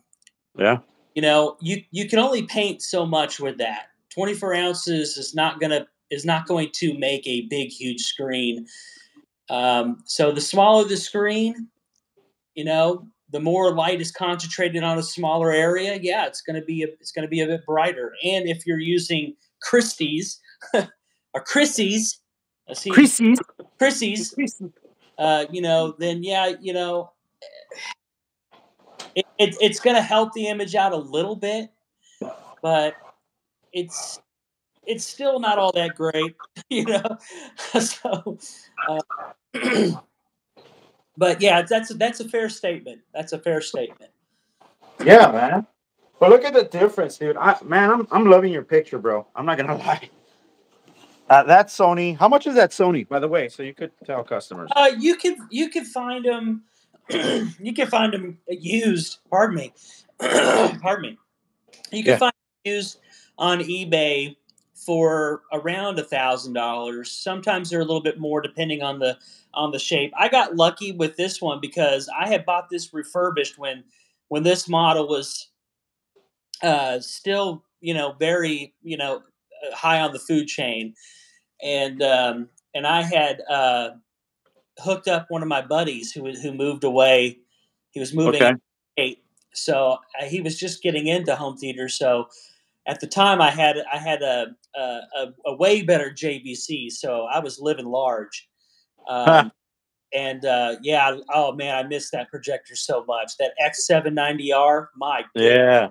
yeah, you can only paint so much with that. 24 ounces is not going to make a big huge screen. So the smaller the screen, the more light is concentrated on a smaller area. Yeah, it's gonna be a bit brighter. And if you're using Christie's or Chrissy's, I see Chrissy. Chrissy's, then yeah, it's gonna help the image out a little bit, but it's it's still not all that great, you know. So, uh, but yeah, that's a fair statement. That's a fair statement. Yeah, man. But look at the difference, dude. I'm loving your picture, bro. I'm not gonna lie. That's Sony. How much is that Sony, by the way? So you could tell customers. You can find them. You can find them used. Pardon me. Pardon me. You can Yeah. find them used on eBay for around $1,000. Sometimes they're a little bit more depending on the shape. I got lucky with this one because I had bought this refurbished when this model was still very high on the food chain, and I had hooked up one of my buddies who moved away. He was moving Okay. out of state, so he was just getting into home theater. So at the time, I had a way better JVC, so I was living large. Huh. Um, and yeah, oh man, I miss that projector so much. That X790R, my good, Yeah.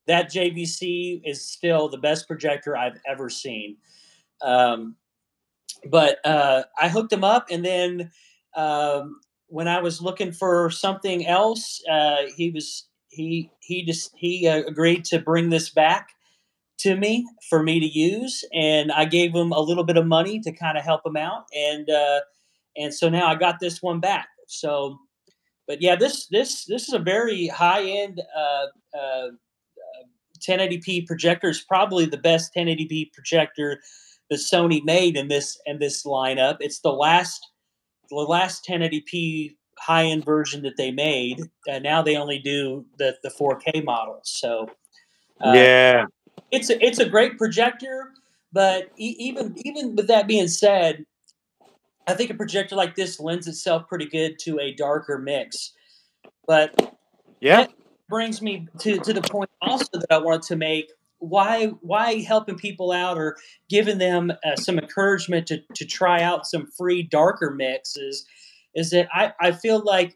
that JVC is still the best projector I've ever seen. Um, but I hooked him up, and then when I was looking for something else, he agreed to bring this back to me for me to use, and I gave him a little bit of money to kind of help him out, and so now I got this one back. So, but yeah, this is a very high end 1080p projector. Is probably the best 1080p projector that Sony made in this lineup. It's the last 1080p high end version that they made. Now they only do the 4K models. So uh, Yeah. it's a great projector. But even with that being said, I think a projector like this lends itself pretty good to a darker mix. But Yeah. that brings me to the point also that I wanted to make. Why helping people out or giving them some encouragement to try out some free darker mixes is that I feel like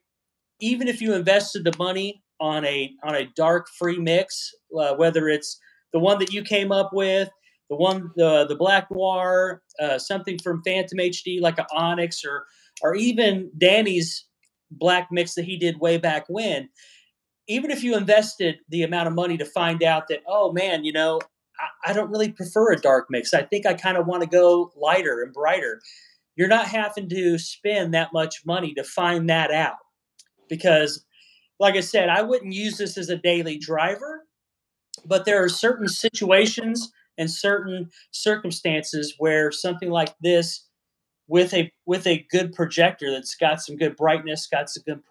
even if you invested the money on a dark free mix, whether it's the one that you came up with, the Black Noir, something from Phantom HD like an Onyx, or even Danny's black mix that he did way back when, even if you invested the amount of money to find out that, oh man, I don't really prefer a dark mix. I think I kind of want to go lighter and brighter. You're not having to spend that much money to find that out because, like I said, I wouldn't use this as a daily driver, but there are certain situations and certain circumstances where something like this with a good projector that's got some good brightness, got some good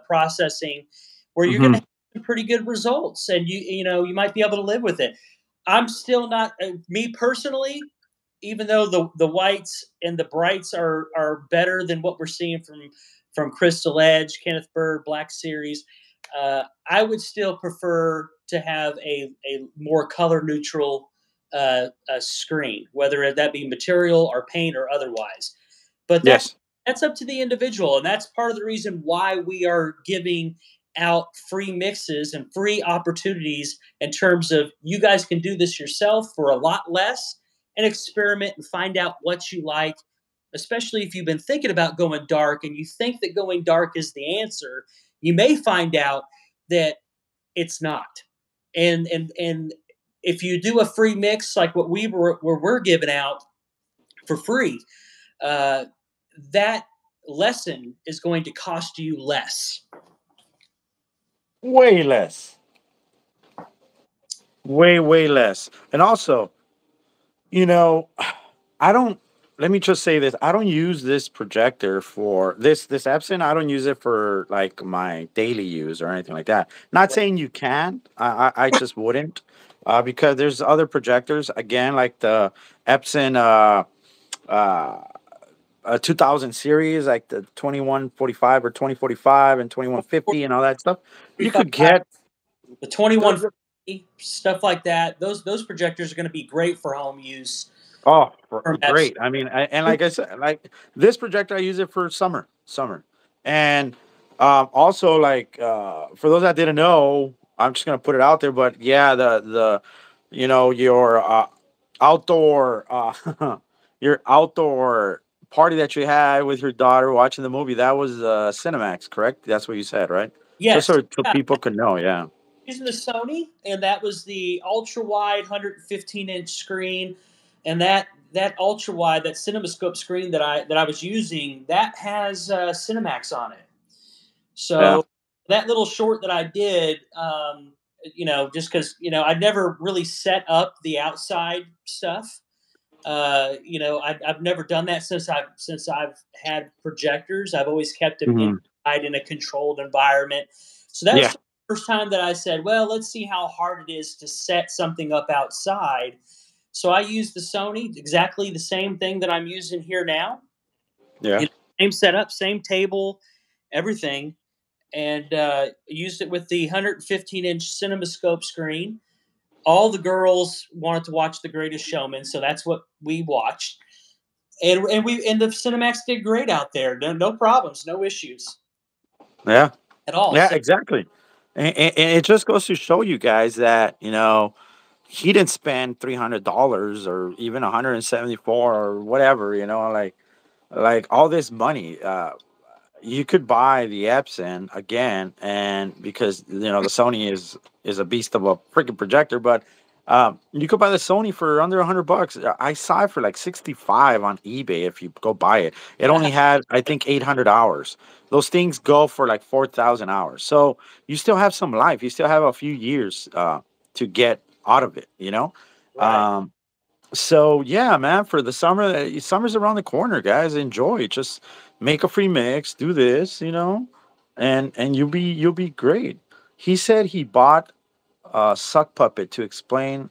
processing, where you're going to Hmm. have some pretty good results, and you might be able to live with it. I'm still not me personally, even though the whites and the brights are better than what we're seeing from Crystal Edge, Kenneth Bird, Black Series. I would still prefer to have a more color neutral screen, whether that be material or paint or otherwise. But Yes. that's up to the individual, and that's part of the reason why we are giving out free mixes and free opportunities in terms of you guys can do this yourself for a lot less and experiment and find out what you like, especially if you've been thinking about going dark and you think that going dark is the answer. You may find out that it's not. And if you do a free mix like what we're giving out for free, uh, that lesson is going to cost you less. Way less. Way less. And also, you know, I don't. Let me just say this: I don't use this projector for this Epson. I don't use it for like my daily use or anything like that. Not saying you can't. I just wouldn't, because there's other projectors again, like the Epson uh, 2000 series, like the 2145 or 2045 and 2150 and all that stuff. You could get The the 2150 stuff like that. Those projectors are going to be great for home use Oh, from Epson. great! I mean, and like I said, like this projector, I use it for summer, and also like for those that didn't know, I'm just gonna put it out there. But yeah, your outdoor your outdoor party that you had with your daughter watching the movie, that was Cinemax, correct? That's what you said, right? Just Yes, so yeah, people could know, yeah. using the Sony, and that was the ultra wide 115-inch screen, and that ultra wide, that CinemaScope screen that I was using, that has Cinemax on it. Yeah. So that little short that I did, just because I never really set up the outside stuff. I've never done that since I've had projectors. I've always kept them Hmm. inside in a controlled environment. So that was Yeah. the first time that I said, "Well, let's see how hard it is to set something up outside." So I used the Sony, exactly the same thing that I'm using here now. Yeah. You know, same setup, same table, everything, and used it with the 115-inch CinemaScope screen. All the girls wanted to watch The Greatest Showman, so that's what we watched. And the Cinemax did great out there. No problems, no issues Yeah. at all. Yeah, So exactly. And it just goes to show you guys that, he didn't spend $300 or even 174 or whatever, like all this money. You could buy the Epson again, and because the Sony is a beast of a freaking projector, but you could buy the Sony for under $100. I saw it for like 65 on eBay if you go buy it. It only had, I think, 800 hours. Those things go for like 4,000 hours. So you still have some life. You still have a few years to get out of it. Right. Um, so yeah, man, for the summer, summer's around the corner, guys. Enjoy. Just make a free mix, do this, and you'll be great. He said he bought a suck puppet to explain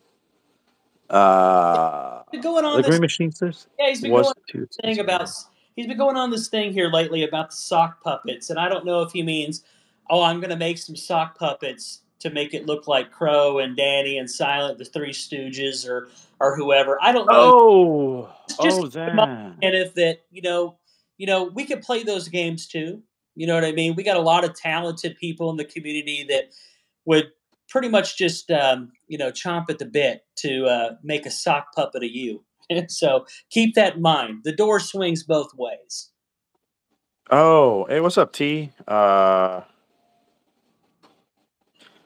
Been going on the this. Green Machine says Yeah, he's been going was on to this thing about. He's been going on this thing here lately about the sock puppets, and I don't know if he means, oh, I'm going to make some sock puppets to make it look like Crow and Danny and Silent, the Three Stooges, or whoever. I don't know. Oh, Just oh, keep in mind, then. Kenneth, that we could play those games too. You know what I mean? We got a lot of talented people in the community that would pretty much just chomp at the bit to make a sock puppet of you. So keep that in mind. The door swings both ways. Oh, hey, what's up, T?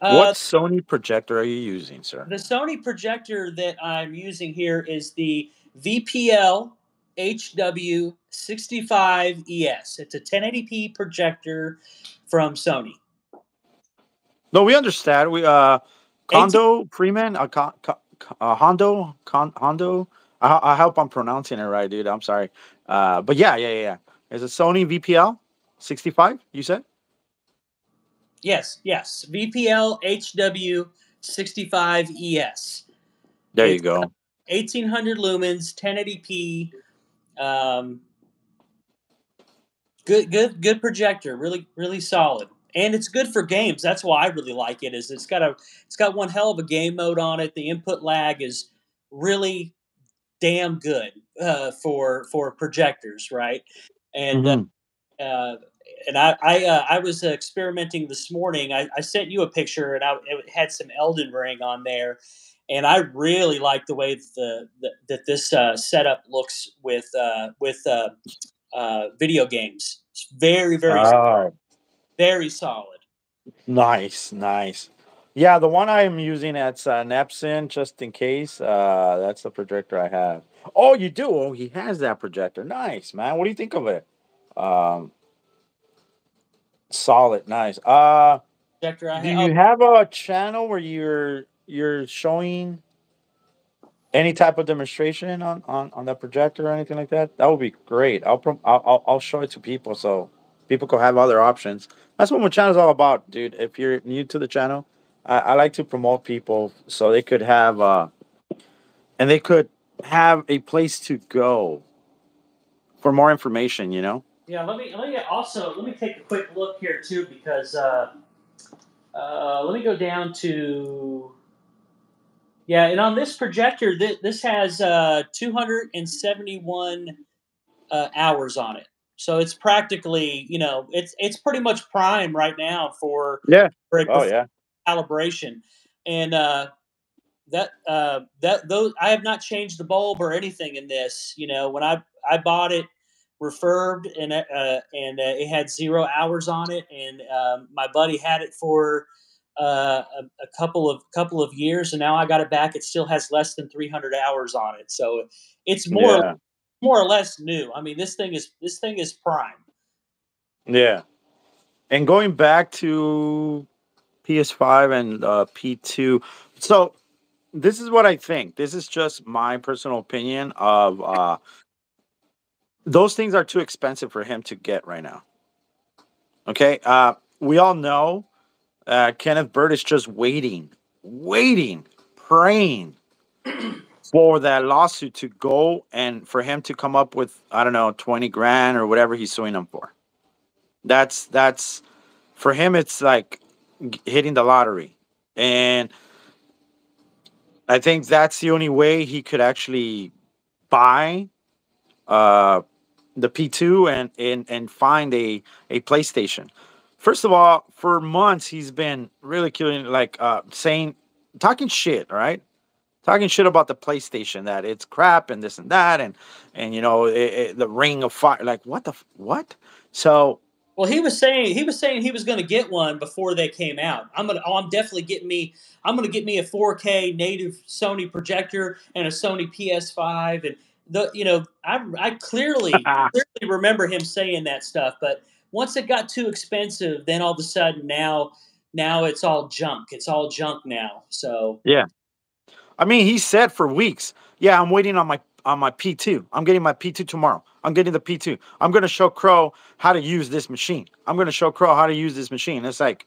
What Uh, Sony projector are you using, sir? the Sony projector that I'm using here is the VPL HW65ES. It's a 1080p projector from Sony. No, we understand. We 18, Kondo Freeman, Hondo. I hope I'm pronouncing it right, dude. I'm sorry. But yeah, yeah, yeah, yeah. Is it Sony VPL 65? You said. yes. VPL HW65ES. There you It's go. 1800 lumens, 1080p. Um, good projector. Really, really solid. And it's good for games. That's why I really like it. Is it's got one hell of a game mode on it. The input lag is really damn good for projectors, right? And Hmm. uh, I was experimenting this morning. I sent you a picture, and it had some Elden Ring on there, and I really like the way that this setup looks with video games. It's very, very, Oh, very solid. nice, nice. Yeah, the one I am using at Nepson, just in case. That's the projector I have. Oh, you do? Oh, he has that projector. Nice, man. What do you think of it? Um, Solid, nice. Projector I Do have. Oh, you have a channel where you're showing any type of demonstration on that projector or anything like that? That would be great. I'll show it to people so people can have other options. That's what my channel's all about, dude. If you're new to the channel, I like to promote people so they could have and they could have a place to go for more information. yeah. Let me take a quick look here too because let me go down to. Yeah, and on this projector, this has 271 hours on it. So it's practically, it's pretty much prime right now Yeah. for a Oh performance yeah. calibration. And that those I have not changed the bulb or anything in this. When I bought it refurbed and it had 0 hours on it, and my buddy had it for a couple of years, and now I got it back. It still has less than 300 hours on it, so it's Yeah. more or less new. I mean, this thing is prime. Yeah. And going back to PS5 and P2. So this is what I think. This is just my personal opinion of those things are too expensive for him to get right now. Okay. We all know Kenneth Bird is just waiting, praying for that lawsuit to go and for him to come up with, I don't know, 20 grand or whatever he's suing him for. That's for him, it's like hitting the lottery. And I think that's the only way he could actually buy uh, the P2 and find a PlayStation. First of all, for months he's been really killing, like saying, talking shit, all right? talking shit about the PlayStation, that it's crap and this and that, and the Ring of Fire. Like what what? So Well, he was saying he was going to get one before they came out. I'm definitely getting me. I'm going to get me a 4K native Sony projector and a Sony PS5, and I clearly remember him saying that stuff. But once it got too expensive, then all of a sudden now it's all junk. It's all junk now. So yeah, I mean, he said for weeks, yeah, I'm waiting on my P2. I'm getting my P2 tomorrow. I'm getting the P2. I'm going to show Crow how to use this machine. I'm going to show Crow how to use this machine. It's like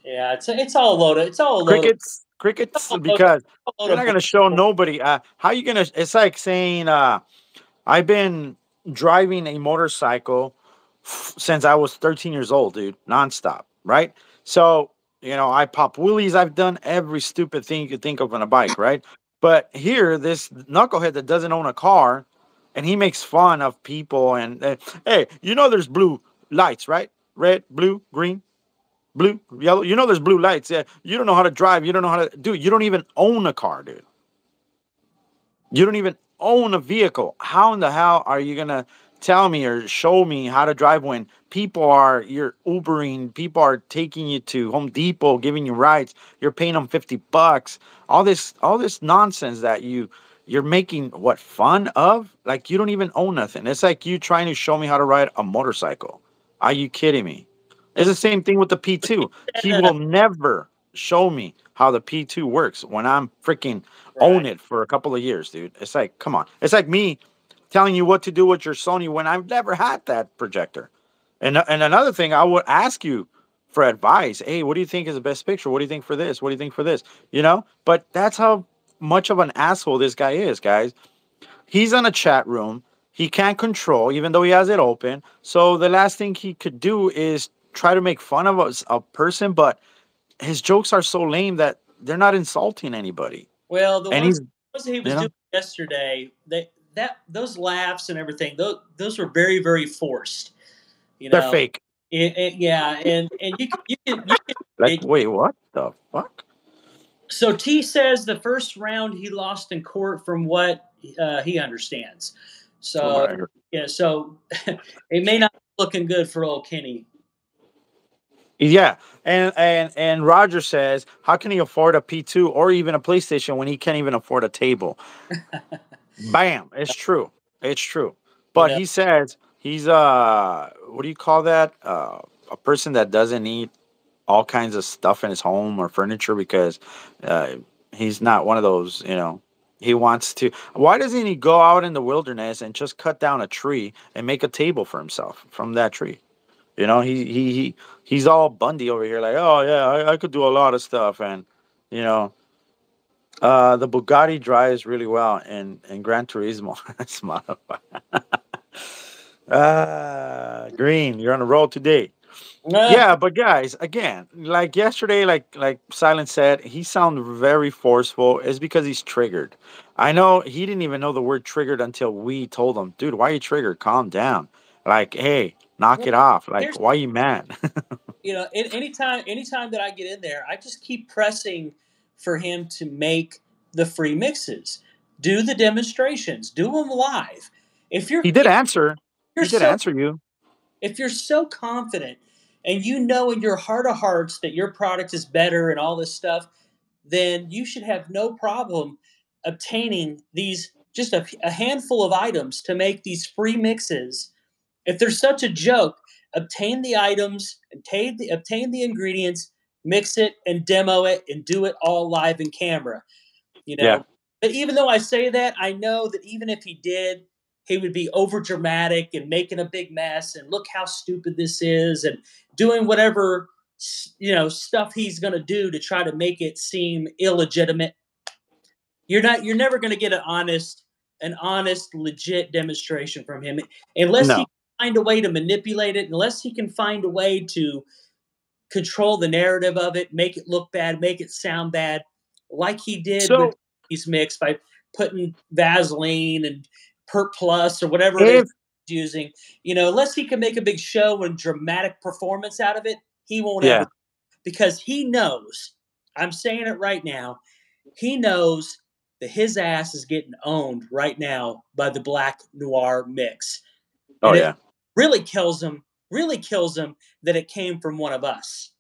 yeah, it's all loaded. It's all a load of crickets, all load, because all load you're of not going to show bull. nobody. How you going to? It's like saying, I've been driving a motorcycle since I was 13 years old, dude, nonstop, right? So, I pop wheelies. I've done every stupid thing you could think of on a bike, right? But here, this knucklehead that doesn't own a car, and he makes fun of people. And hey, there's blue lights, right? Red, blue, green, blue, yellow. There's blue lights. Yeah, you don't know how to drive. You don't know how to, dude. You don't even own a car, dude. You don't even own a vehicle. How in the hell are you gonna tell me or show me how to drive when you're Ubering, people are taking you to Home Depot, giving you rides, you're paying them $50. All this nonsense that you're making what fun of? Like you don't even own nothing. It's like you trying to show me how to ride a motorcycle. Are you kidding me? It's Well, the same thing with the P2. He will never show me how the P2 works when I'm freaking own right. it for a couple of years, dude. It's like, come on. It's like me telling you what to do with your Sony when I've never had that projector. And another thing, I would ask you for advice. Hey, what do you think is the best picture? What do you think for this? What do you think for this? But that's how much of an asshole this guy is, guys. He's in a chat room. He can't control, even though he has it open. So the last thing he could do is try to make fun of a person, but his jokes are so lame that they're not insulting anybody. Well, the And ones that he you was know, doing yesterday, that those laughs and everything, those were very very forced. You they're know, fake. yeah, and you can. Like, wait, what the fuck? So T says the first round he lost in court, from what he understands. From what So I heard. yeah, so it may not be looking good for old Kenny. Yeah, and Roger says, how can he afford a P2 or even a PlayStation when he can't even afford a table? Bam, it's true. It's true. You But know, he says he's what do you call that? A person that doesn't need all kinds of stuff in his home or furniture because uh, he's not one of those, he wants to. Why doesn't he go out in the wilderness and just cut down a tree and make a table for himself from that tree? He's all Bundy over here, like, oh yeah, I could do a lot of stuff, and you know, the Bugatti drives really well in Gran Turismo. Smile. Green, you're on a roll today. uh, Yeah, but guys, again, like yesterday, like Silent said, he sounded very forceful. It's because he's triggered. I know he didn't even know the word triggered until we told him, dude, why are you triggered? Calm down. Like, hey, knock well, it off. Like, here's why are you mad? anytime that I get in there, I just keep pressing for him to make the free mixes, do the demonstrations, do them live. If you're He did answer. you're He did so answer you. if you're so confident and you know in your heart of hearts that your product is better and all this stuff, then you should have no problem obtaining these just a handful of items to make these free mixes. If there's such a joke, obtain the items, obtain the ingredients, mix it and demo it and do it all live in camera. You Yeah. know, but even though I say that, I know that even if he did, he would be over dramatic and making a big mess and look how stupid this is and doing whatever stuff he's going to do to try to make it seem illegitimate. You're never going to get an honest legit demonstration from him unless he No. can find a way to manipulate it, unless he can find a way to control the narrative of it, make it look bad, make it sound bad, like he did with So these mix by putting Vaseline and Pert Plus or whatever it is if he's using. Unless he can make a big show and dramatic performance out of it, he won't ever, yeah, because he knows. I'm saying it right now. he knows that his ass is getting owned right now by the Black Noir mix, Oh and it yeah. really kills him. Really kills him that it came from one of us.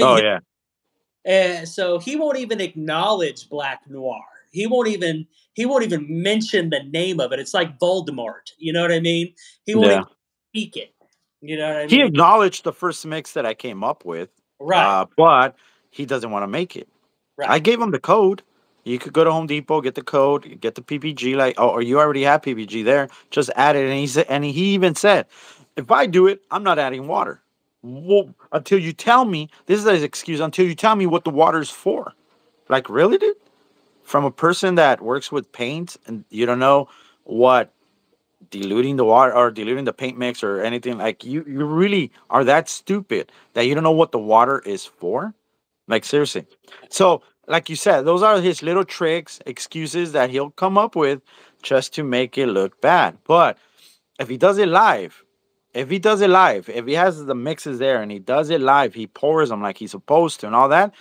Oh yeah. And so he won't even acknowledge Black Noir. He won't even mention the name of it. It's like Voldemort. You know what I mean? He won't even Yeah. speak it. You know what I He mean? acknowledged the first mix that I came up with, Right. but he doesn't want to make it. I Right. gave him the code. You could go to Home Depot, get the code, get the PPG. Like, oh, or you already have PPG there. Just add it. And he said, and he even said, if I do it, I'm not adding water. Well, until you tell me, this is his excuse. Until you tell me what the water's for. Like, really, dude? From a person that works with paint and you don't know what diluting the water or diluting the paint mix or anything, like you really are that stupid that you don't know what the water is for? Like, seriously. So, like you said, those are his little tricks, excuses that he'll come up with just to make it look bad. But if he does it live, if he has the mixes there and he does it live, he pours them like he's supposed to and all that,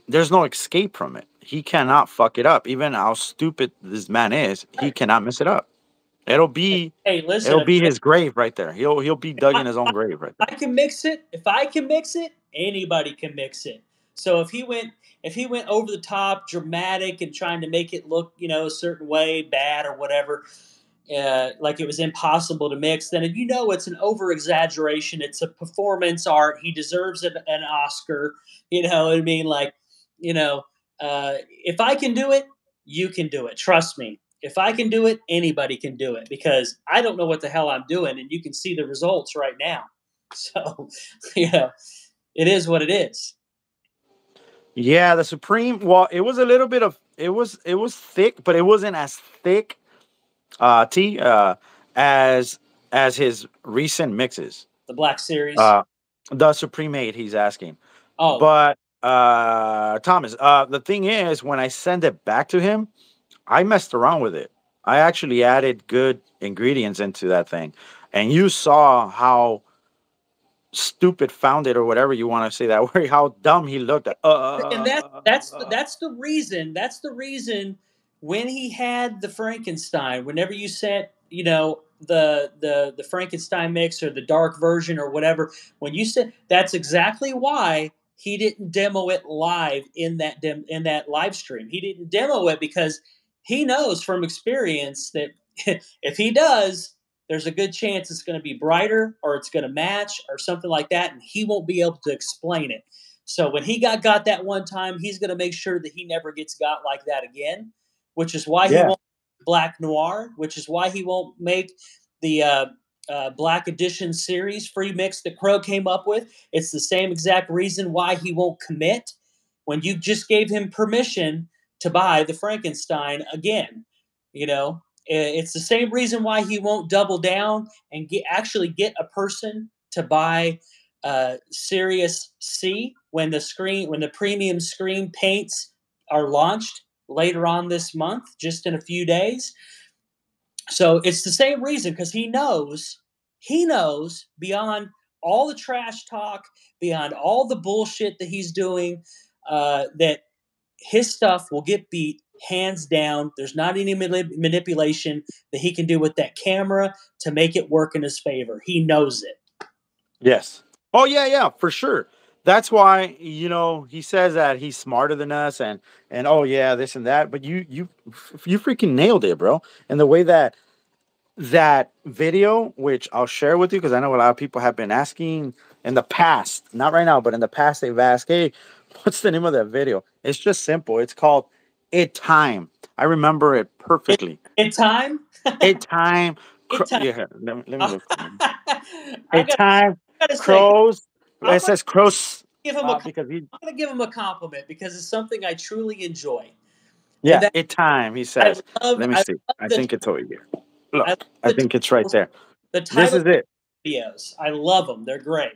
there's no escape from it. He cannot fuck it up. Even how stupid this man is, he cannot mess it up. It'll be Hey, listen. it'll If be his grave right there. He'll be dug I, in his own grave right I can mix it. If I can mix it, anybody can mix it. So if he went over the top, dramatic, and trying to make it look a certain way, bad or whatever, like it was impossible to mix, then it's an over exaggeration. It's a performance art. He deserves an Oscar. You know what I mean? Like, if I can do it, you can do it. Trust me. If I can do it, anybody can do it because I don't know what the hell I'm doing, and you can see the results right now. So, you know, it is what it is. Yeah, the Supreme. Well, it was a little bit of it was thick, but it wasn't as thick tea as his recent mixes. The Black Series. Uh, the Supreme 8, he's asking. Oh, But Thomas, the thing is, when I send it back to him, I messed around with it. I actually added good ingredients into that thing, and you saw how stupid found it or whatever you want to say that way. How dumb he looked at. and that's the reason when he had the Frankenstein, whenever you sent the Frankenstein mix or the dark version or whatever, when you said that's exactly why he didn't demo it live in that live stream. He didn't demo it because he knows from experience that if he does, there's a good chance it's going to be brighter or it's going to match or something like that, and he won't be able to explain it. So when he got that one time, he's going to make sure that he never gets got like that again, which is why he Yeah. won't Black Noir, which is why he won't make the Black Edition series free mix that Crow came up with. It's the same exact reason why he won't commit when you just gave him permission to buy the Frankenstein again. It's the same reason why he won't double down and actually get a person to buy Sirius C when the premium screen paints are launched later on this month, just in a few days. So it's the same reason because he knows beyond all the trash talk, beyond all the bullshit that he's doing, that his stuff will get beat hands down. There's not any manipulation that he can do with that camera to make it work in his favor. He knows it. Yes. Oh yeah, yeah, for sure. That's why he says that he's smarter than us and oh yeah, this and that. But you freaking nailed it, bro. And the way that video, which I'll share with you because I know a lot of people have been asking in the past, not right now, but in the past they've asked, hey, what's the name of that video? It's just simple. It's called It Time. I remember it In, perfectly. in time, It Time. in time. Yeah, let me I look. It got Time. to say, Crows. I'm It gonna says crows give him a because he, I'm gonna give him a compliment because it's something I truly enjoy, and yeah, that It Time, he I says. love. Let me I see. love I the think it's over here. I love Look, I the think it's right title, there. the This title is it. videos. I love them. They're great.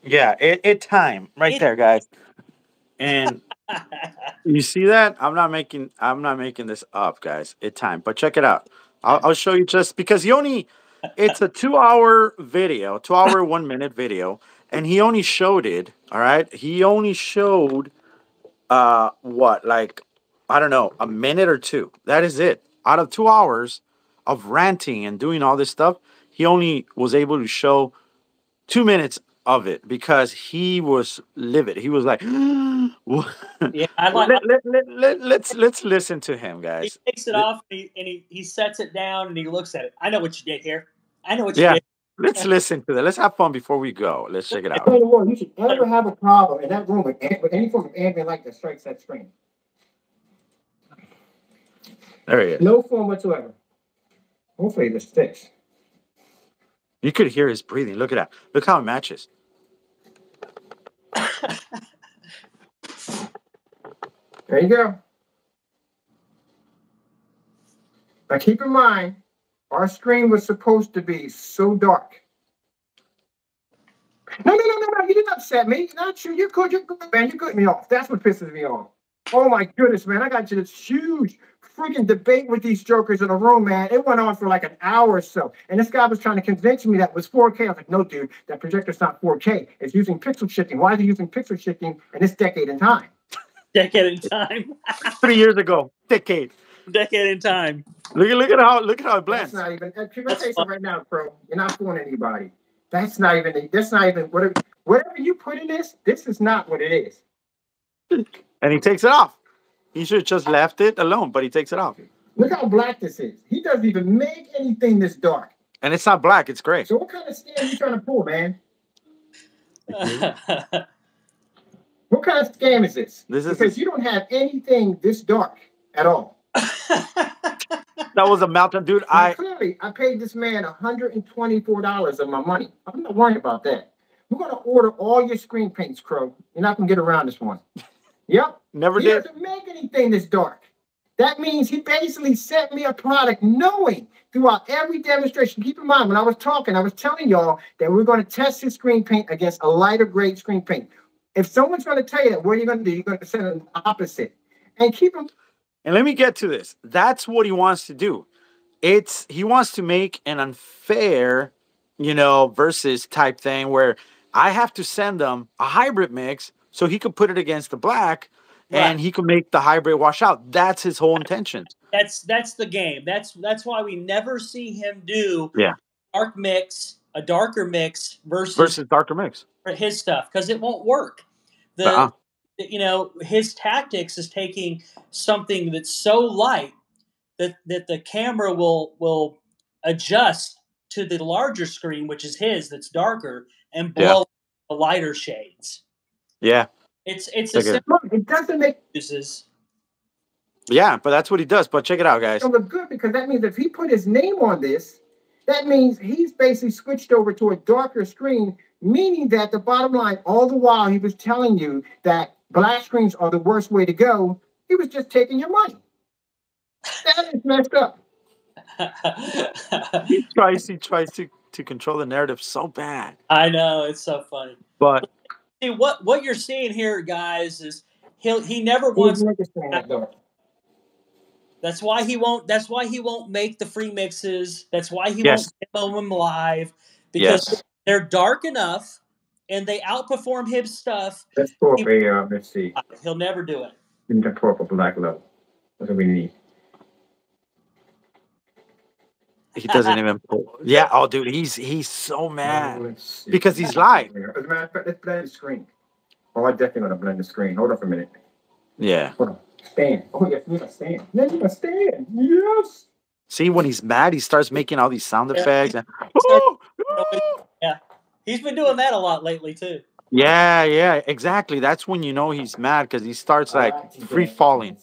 Yeah, It Time, right It, there, guys. And you see that? I'm not making this up, guys. It Time. But check it out. I'll show you just because it's a 2 hour video, 2 hour 1 minute video, and he only showed it, all right? He only showed what, like I don't know, a minute or two. That is it. Out of 2 hours of ranting and doing all this stuff, he only was able to show 2 minutes of it because he was livid. He was like, Yeah, I like. let's listen to him, He guys. takes it off and he sets it down and he looks at it. I know what you did here. I know what you Yeah, did. let's listen to that. Let's have fun before we go. Let's check it out. Tell you what, you should ever have a problem in that room with any form of ambient light that strikes that screen. There he is. No form whatsoever. Hopefully this sticks. You could hear his breathing. Look at that. Look how it matches. There you go. Now keep in mind, our screen was supposed to be so dark. No. You didn't upset me. Not true. You're good, man. You cut me off. That's what pisses me off. Oh my goodness, man. I got you this huge freaking debate with these jokers in a room, man. It went on for like an hour or so. And this guy was trying to convince me that it was 4K. I was like, no, dude, that projector's not 4K. It's using pixel shifting. Why is it using pixel shifting in this decade in time? Decade in time. 3 years ago. Decade. Decade in time. Look at how it blends. That's not even. People say something right now, bro. You're not fooling anybody. That's not even. Whatever you put in this. This is not what it is. And he takes it off. He should have just left it alone, but he takes it off. Look how black this is. He doesn't even make anything this dark. And it's not black, it's gray. So what kind of scam are you trying to pull, man? What kind of scam is this? Because you don't have anything this dark at all. That was a mountain, dude. Clearly, I paid this man $124 of my money. I'm not worried about that. We're going to order all your screen paints, Crow. You're not going to get around this one. Yep. Never he did. Doesn't make anything this dark. That means he basically sent me a product knowing throughout every demonstration. Keep in mind, when I was talking, I was telling y'all that we're going to test his screen paint against a lighter grade screen paint. If someone's going to tell you that, what are you going to do? You're going to send an opposite. And keep him. And let me get to this. That's what he wants to do. He wants to make an unfair, versus type thing where I have to send them a hybrid mix so he could put it against the black and he could make the hybrid wash out. That's his whole intention. That's the game. That's why we never see him do a darker mix versus darker mix for his stuff because it won't work. His tactics is taking something that's so light that the camera will adjust to the larger screen, which is his, that's darker, and blow the lighter shades. Yeah. It's a simple. It doesn't make uses. Yeah, but that's what he does. But check it out, guys. It look good because that means if he put his name on this, that means he's basically switched over to a darker screen, meaning that the bottom line, all the while he was telling you that black screens are the worst way to go, he was just taking your money. That is messed up. He tries to control the narrative so bad. I know, it's so funny. But see what you're seeing here, guys, is he never wants. That's why he won't make the free mixes. That's why he won't demo them live because they're dark enough and they outperform his stuff. Let's pull up let's see. He'll never do it. We need to pull up a black level. That's what we need. He doesn't even pull. Yeah. Oh, dude, he's so mad because he's live. As a matter of fact, let's blend the screen. Oh, I definitely want to blend the screen. Hold on for a minute. Yeah. Hold on. Stand. Oh, yes, you got stand. Yeah, you got stand. Yes. See, when he's mad, he starts making all these sound effects. And, yeah. He's been doing that a lot lately, too. Yeah, exactly. That's when you know he's mad because he starts free falling.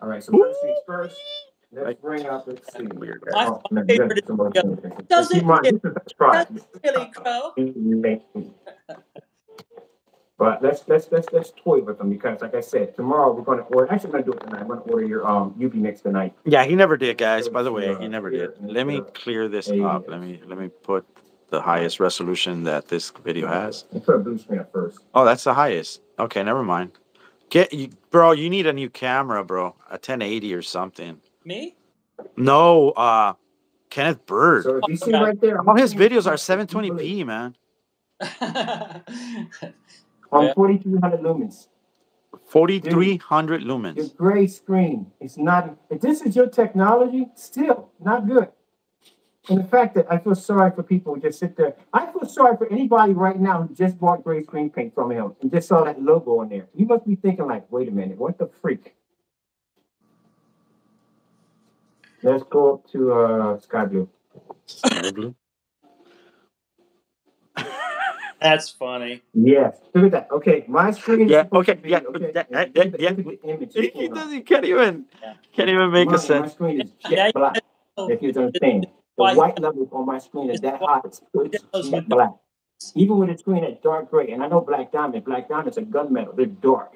All right, so first things first. Let's bring up the scene. My favorite doesn't really Crow. But let's toy with them because, like I said, tomorrow we're going to order. Actually, I'm going to do it tonight. I'm going to order your UV mix tonight. Yeah, he never did, guys. By the way, he never did. Let me clear this up. Let me put the highest resolution that this video has. Let's put a blue screen up first. Oh, that's the highest. Okay, never mind. Bro, you need a new camera, bro. A 1080 or something. Me? No, Kenneth Bird. So if you see right there, all his videos are 720p, man. On 4,300 lumens. 4,300 Your lumens. gray screen is not. If this is your technology, still not good. And the fact that I feel sorry for people who just sit there. I feel sorry for anybody right now who just bought gray screen paint from him and just saw that logo on there. You must be thinking like, wait a minute, what the freak? Let's go up to sky blue. Sky blue. That's funny. Yes, look at that. Okay, my screen is Yeah. supposed to Okay. be Yeah. okay. Yeah. and Yeah. look at Yeah. the image. He does. He can't even. Yeah. Can't even make a My sense. screen is Now jet you black. know If you this understand, is the why white level on my screen is this is that why hot. he It's deals jet with black. Even with the screen at dark gray, and I know black diamond. Black diamonds are gunmetal. They're dark.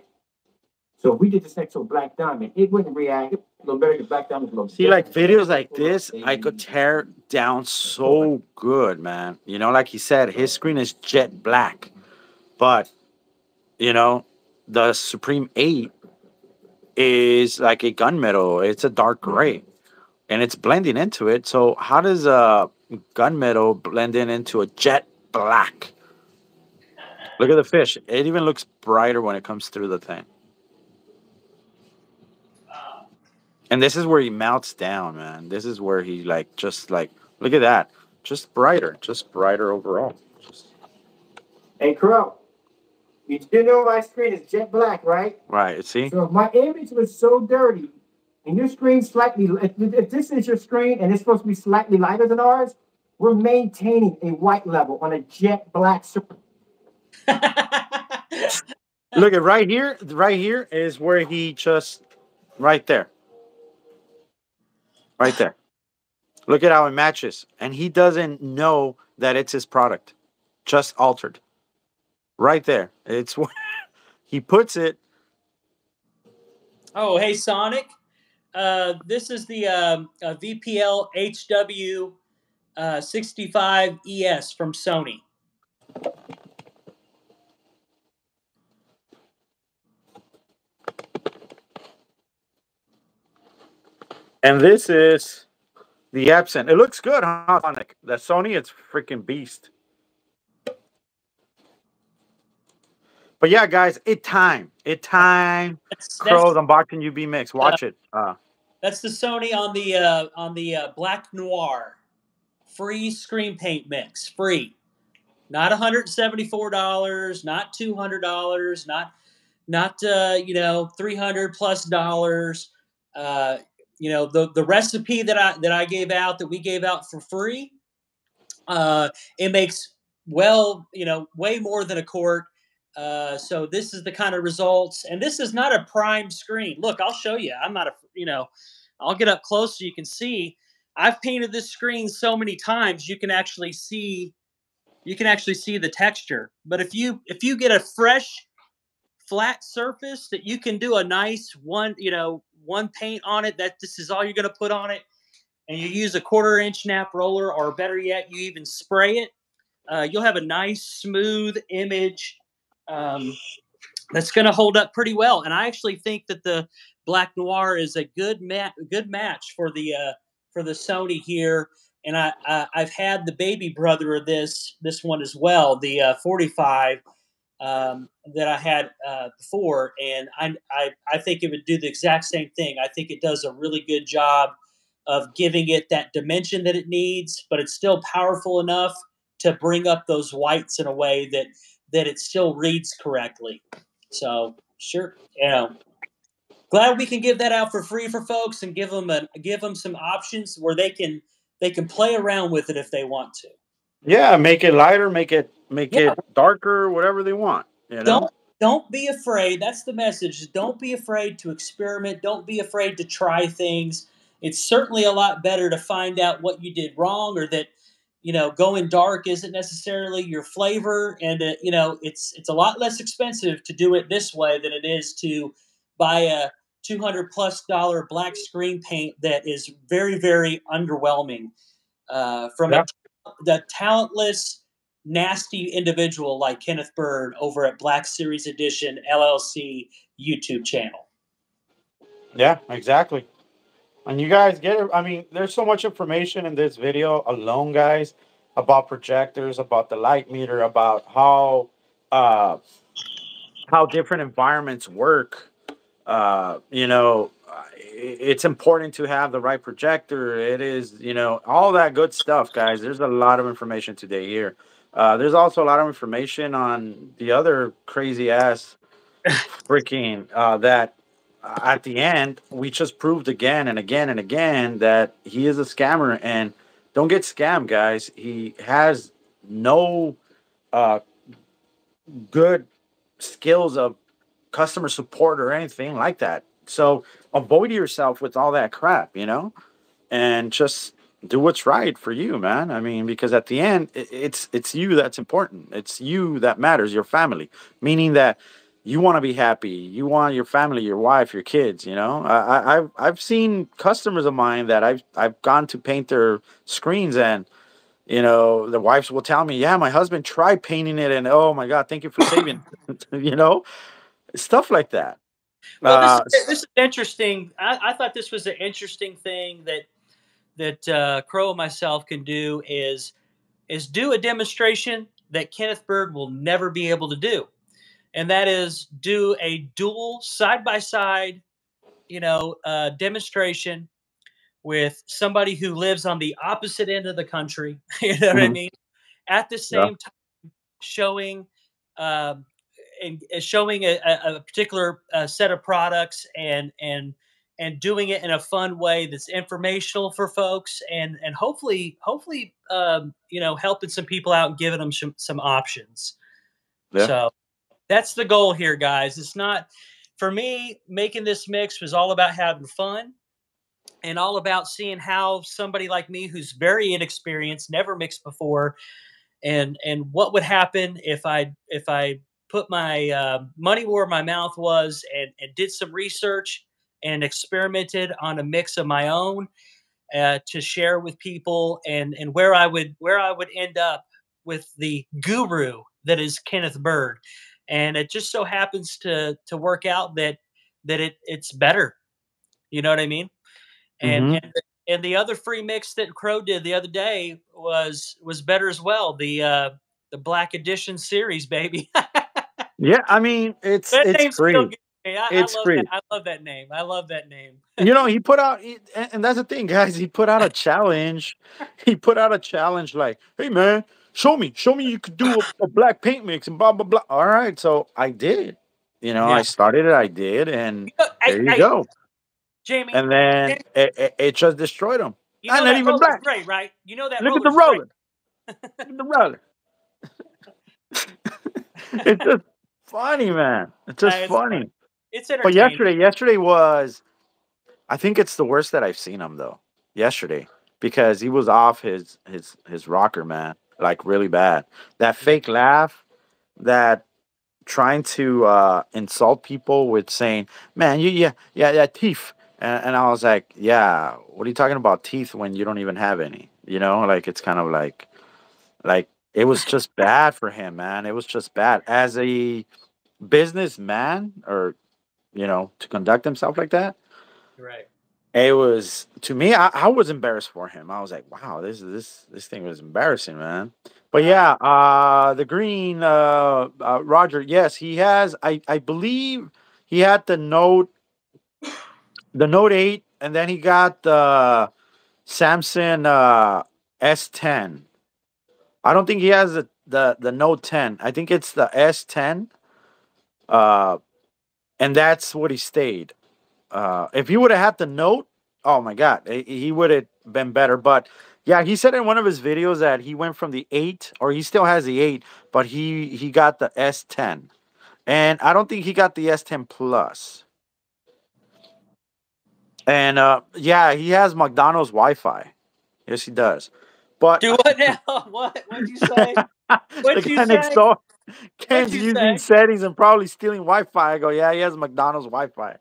So if we did this next to a black diamond, it wouldn't react. A little better because black diamonds look. See, like videos like this, I could tear down so good, man. You know, like he said, his screen is jet black, but you know, the Supreme 8 is like a gunmetal. It's a dark gray, and it's blending into it. So how does a gunmetal blend into a jet black? Look at the fish. It even looks brighter when it comes through the thing. And this is where he melts down, man. This is where he like just like look at that. Just brighter overall. Just, Hey, Crow, you do know my screen is jet black, right? right. See? So if my image was so dirty, and your screen slightly, if this is your screen and it's supposed to be slightly lighter than ours, we're maintaining a white level on a jet black screen. Look at right here. Right here is where he just right there. Right there. Look at how it matches. And he doesn't know that it's his product. Just altered. Right there. It's he puts it. Oh, hey, Sonic. This is the VPL HW 65 ES from Sony. And this is the Epson. It looks good, huh, Sonic? The Sony, it's freaking beast. But yeah, guys, it time. That's Crows, I'm watching UB Mix. Watch it. that's the Sony on the Black Noir free screen paint mix. Free, not $174, not $200, not $300+ the recipe that I gave out that we gave out for free. It makes way more than a quart. So this is the kind of results, and this is not a prime screen. Look, I'll show you. I'm not I'll get up close so you can see. I've painted this screen so many times you can actually see the texture. But if you get a fresh flat surface that you can do a nice one paint on it, that this is all you're going to put on it, and you use a 1/4 inch nap roller, or better yet, you even spray it, you'll have a nice smooth image that's going to hold up pretty well. And I actually think that the Black Noir is a good match for the Sony here. And I've had the baby brother of this one as well, the 45 that I had before, and I think it would do the exact same thing. I think it does a really good job of giving it that dimension that it needs, but it's still powerful enough to bring up those whites in a way that it still reads correctly. So sure, glad we can give that out for free for folks and give them some options where they can play around with it if they want to. Yeah, make it lighter, make it Yeah. darker, whatever they want. You know. Don't be afraid. That's the message. Don't be afraid to experiment. Don't be afraid to try things. It's certainly a lot better to find out what you did wrong, or that going dark isn't necessarily your flavor, and it's a lot less expensive to do it this way than it is to buy a $200+ black screen paint that is very, very underwhelming from the talentless, nasty individual like Kenneth Bird over at Black Series Edition LLC YouTube channel. Yeah, exactly. And you guys get it. I mean, there's so much information in this video alone, guys, about projectors, about the light meter, about how how different environments work. It's important to have the right projector. It is, all that good stuff, guys. There's a lot of information today here. There's also a lot of information on the other crazy ass freaking that at the end we just proved again and again and again that he is a scammer. And don't get scammed, guys. He has no uh, good skills of customer support or anything like that. So avoid yourself with all that crap, and just do what's right for you, man. I mean, because at the end, it's you that's important. It's you that matters. Your family, meaning that you want to be happy. You want your family, your wife, your kids. I've seen customers of mine that I've gone to paint their screens, and the wives will tell me, "Yeah, my husband tried painting it, and oh my God, thank you for saving," stuff like that. Well, this Uh, is this is interesting. I thought this was an interesting thing that Crow and myself can do is do a demonstration that Kenneth Bird will never be able to do, and that is do a dual side by side, demonstration with somebody who lives on the opposite end of the country. You know what I mhm, mean? At the yeah. same time, showing um, and showing a particular set of products and doing it in a fun way that's informational for folks and hopefully helping some people out and giving them some options. Yeah. So that's the goal here, guys. It's not for me making this mix was all about having fun and all about seeing how somebody like me who's very inexperienced, never mixed before, and what would happen if I put my money where my mouth was and did some research and experimented on a mix of my own to share with people and where I would end up with the guru that is Kenneth Bird, and it just so happens to work out that it's better. You know what I mean? And Hmm. and the other free mix that Crow did the other day was better as well. The Black Edition series, baby. Yeah. I mean, it's That it's name still free. gets me. I It's love that. free. I love that name. I love that name. He put out, and that's the thing, guys. He put out a challenge. He put out a challenge like, "Hey, man, show me you could do a black paint mix and blah blah blah." All right, so I did. I Yeah. started it. I did, and there you Hey, go. Jamie, And then Jamie, it just destroyed him. you I'm know not that even roller's black. great, right? You know that Look at the roller's great. roller. Look at the roller. It's just funny, man. It's just It's funny. funny. It's But entertaining. yesterday was, I think it's the worst that I've seen him though. Yesterday, because he was off his rocker, man, like really bad. That Yeah. fake laugh, that trying to insult people with saying, "Man, yeah, teeth," and I was like, "Yeah, what are you talking about teeth when you don't even have any?" Like it's kind of like it was just bad for him, man. It was just bad as a businessman, or to conduct himself like that. Right. It was, to me, I was embarrassed for him. I was like, wow, this thing was embarrassing, man. But Uh, yeah, the green Roger, yes, he has. I believe he had the Note 8, and then he got the Samsung S10. I don't think he has the Note 10. I think it's the S10. Uh, and that's what he stayed. If he would have had the Note, oh my God, he would have been better. But yeah, he said in one of his videos that he went from the 8, or he still has the 8, but he got the S10, and I don't think he got the S10 Plus. And yeah, he has McDonald's Wi-Fi. Yes, he does. But do what now? What? What'd you say? the What'd you guy next say? door, What'd Ken's you using say? settings and probably stealing Wi-Fi. I go, yeah, he has McDonald's Wi-Fi.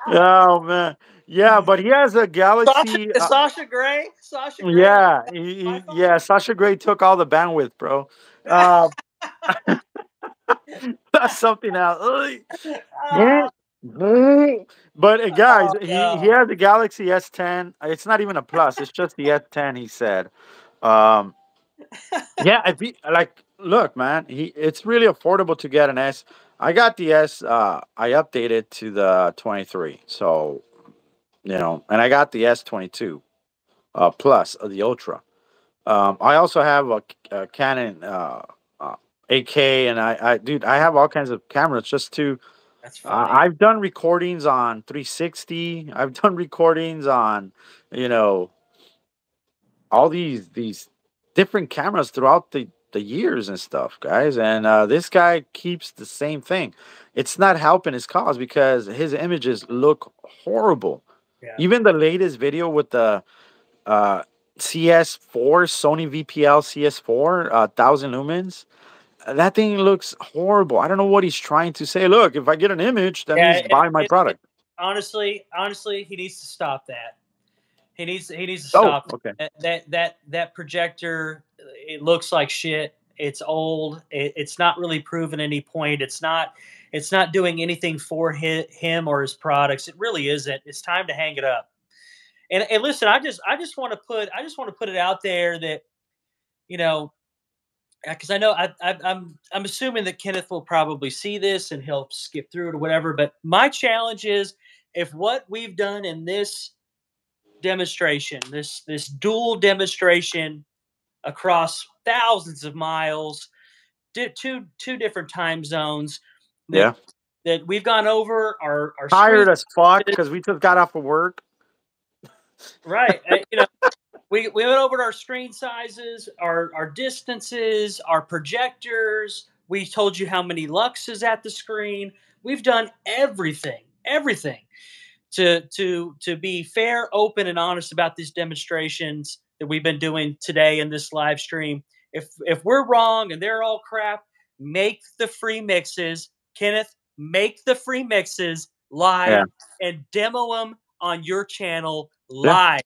Oh man, yeah, but he has a Sasha, Galaxy. Sasha Grey. Sasha Grey has Yeah, Wi-Fi. yeah. Sasha Grey took all the bandwidth, bro. Uh, that's something else. Ah, But guys, oh he no. has the Galaxy S10. It's not even a plus. It's just the S10. He said. Um, Yeah, if he, like, look, man, it's really affordable to get an S. I got the S. I updated to the 23, so and I got the S22 plus the Ultra. I also have a Canon uh, 8K, and dude, I have all kinds of cameras just to. That's funny. I've done recordings on 360. I've done recordings on, you know, all these different cameras throughout the years and stuff, guys. And this guy keeps the same thing. It's not helping his cause because his images look horrible. Yeah. Even the latest video with the uh, CS4 Sony VPL CS4 1000 lumens. That thing looks horrible. I don't know what he's trying to say. Look, if I get an image, that Yeah, means buy my it product. honestly, he needs to stop that. He needs to Oh, stop okay. that projector. It looks like shit. It's old. It's not really proving any point. It's not doing anything for him or his products. It really isn't. It's time to hang it up. And listen, I just want to put it out there that you know because I know I'm assuming that Kenneth will probably see this and he'll skip through it or whatever. But my challenge is if what we've done in this demonstration, this dual demonstration across thousands of miles, two different time zones, that Yeah. that we've gone over our screen, Tired as fuck because we just got off of work. right? We went over our screen sizes, our distances, our projectors. We told you how many lux is at the screen. We've done everything to be fair, open, and honest about these demonstrations that we've been doing today in this live stream. If we're wrong and they're all crap, make the free mixes, Kenneth. Make the free mixes live Yeah. and demo them on your channel Yeah. live.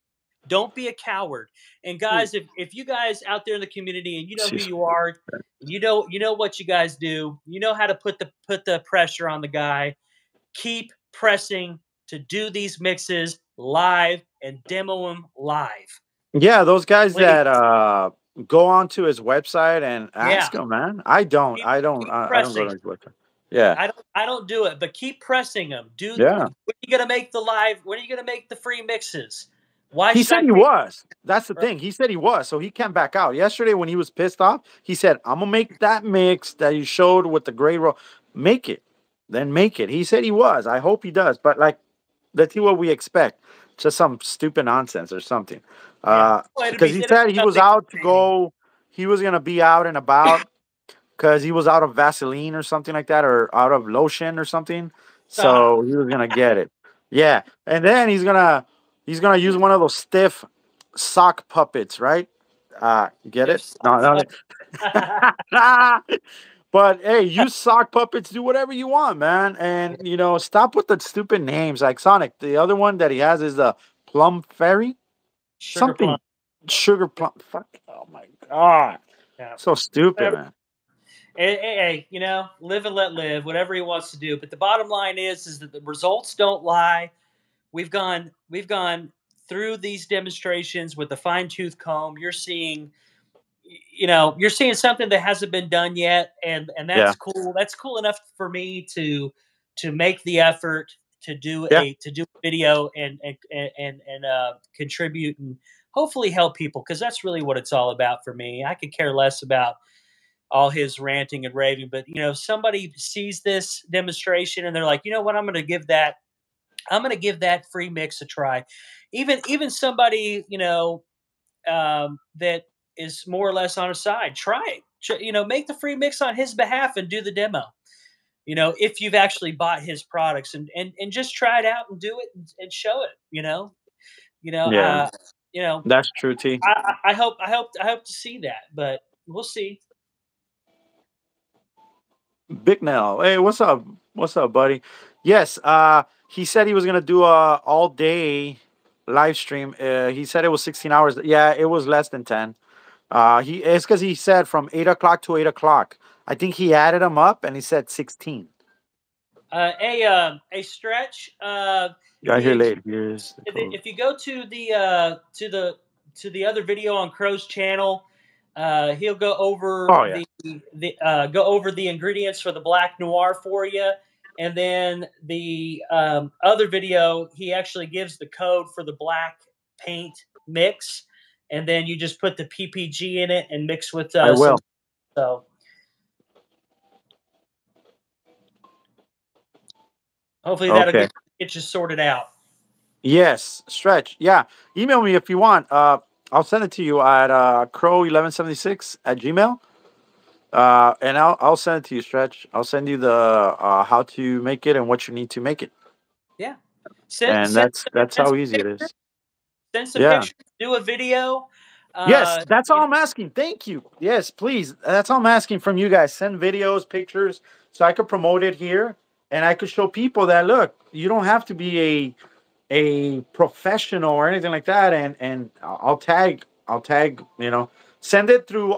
Don't be a coward. And guys, if you guys out there in the community and you know who Jeez. you are, you know what you guys do. You know how to put the pressure on the guy. Keep pressing to do these mixes live and demo them live. Yeah, those guys Please. that go onto his website and Yeah. ask him, man. I don't. Keep, I don't. keep I don't go pressing. to his website. Yeah. I don't do it, but keep pressing them. Yeah. When are you gonna make the live? When are you gonna make the free mixes? Why He should said I he pay? was. That's the thing. He said he was. So he can't back out. Yesterday, when he was pissed off, he said, I'm going to make that mix that you showed with the gray roll. Make it. Then make it. He said he was. I hope he does. But, like, let's see what we expect. Just some stupid nonsense or something. Yeah. Well, Because he it'll said be he was nothing out to entertaining. go. He was going to be out and about because he was out of Vaseline or something like that, or out of lotion or something. Stop. So he was gonna get it. Yeah, and then he's gonna use one of those stiff sock puppets, right? Get it? If No, no. so- But hey, use sock puppets. Do whatever you want, man. And stop with the stupid names like Sonic. The other one that he has is the Plum Fairy, Sugar plum. something sugar plum. Fuck. Oh my god, Yeah. so stupid, Whatever. man. Hey, live and let live, whatever he wants to do. But the bottom line is that the results don't lie. We've gone through these demonstrations with a fine tooth comb. You're seeing something that hasn't been done yet, and Yeah, that's cool. That's cool enough for me to make the effort to do yeah. a video and contribute and hopefully help people, because that's really what it's all about for me. I could care less about all his ranting and raving, but somebody sees this demonstration and they're like, you know what, I'm going to give that free mix a try. Even somebody that is more or less on his side, try it. Make the free mix on his behalf and do the demo. If you've actually bought his products, and just try it out and do it and show it. You know, Yeah, uh, you know. that's true, T. I hope to see that, but we'll see. Big Nell. Hey, what's up? What's up, buddy? Yes, he said he was gonna do a all day live stream. He said it was 16 hours. Yeah, it was less than 10. It's because he said from 8 o'clock to 8 o'clock. I think he added them up and he said 16. A stretch. Got The here ex- late. Here's the code. if you go to the other video on Crow's channel, He'll go over Oh yeah. go over the ingredients for the black noir for you, and then the other video he actually gives the code for the black paint mix, and then you just put the PPG in it and mix with I some. will. So hopefully that'll Okay. get you sorted out. Yes, Stretch. Yeah. Email me if you want. I'll send it to you at crow1176 @gmail. And I'll send it to you, Stretch. I'll send you the how to make it and what you need to make it. Yeah. And that's Send how some easy it pictures. is. Send some Yeah. pictures. Do a video. Yes, that's You all know, I'm asking. Thank you. Yes, please. That's all I'm asking from you guys. Send videos, pictures, so I could promote it here and I could show people that look, you don't have to be a professional or anything like that. And I'll tag, send it through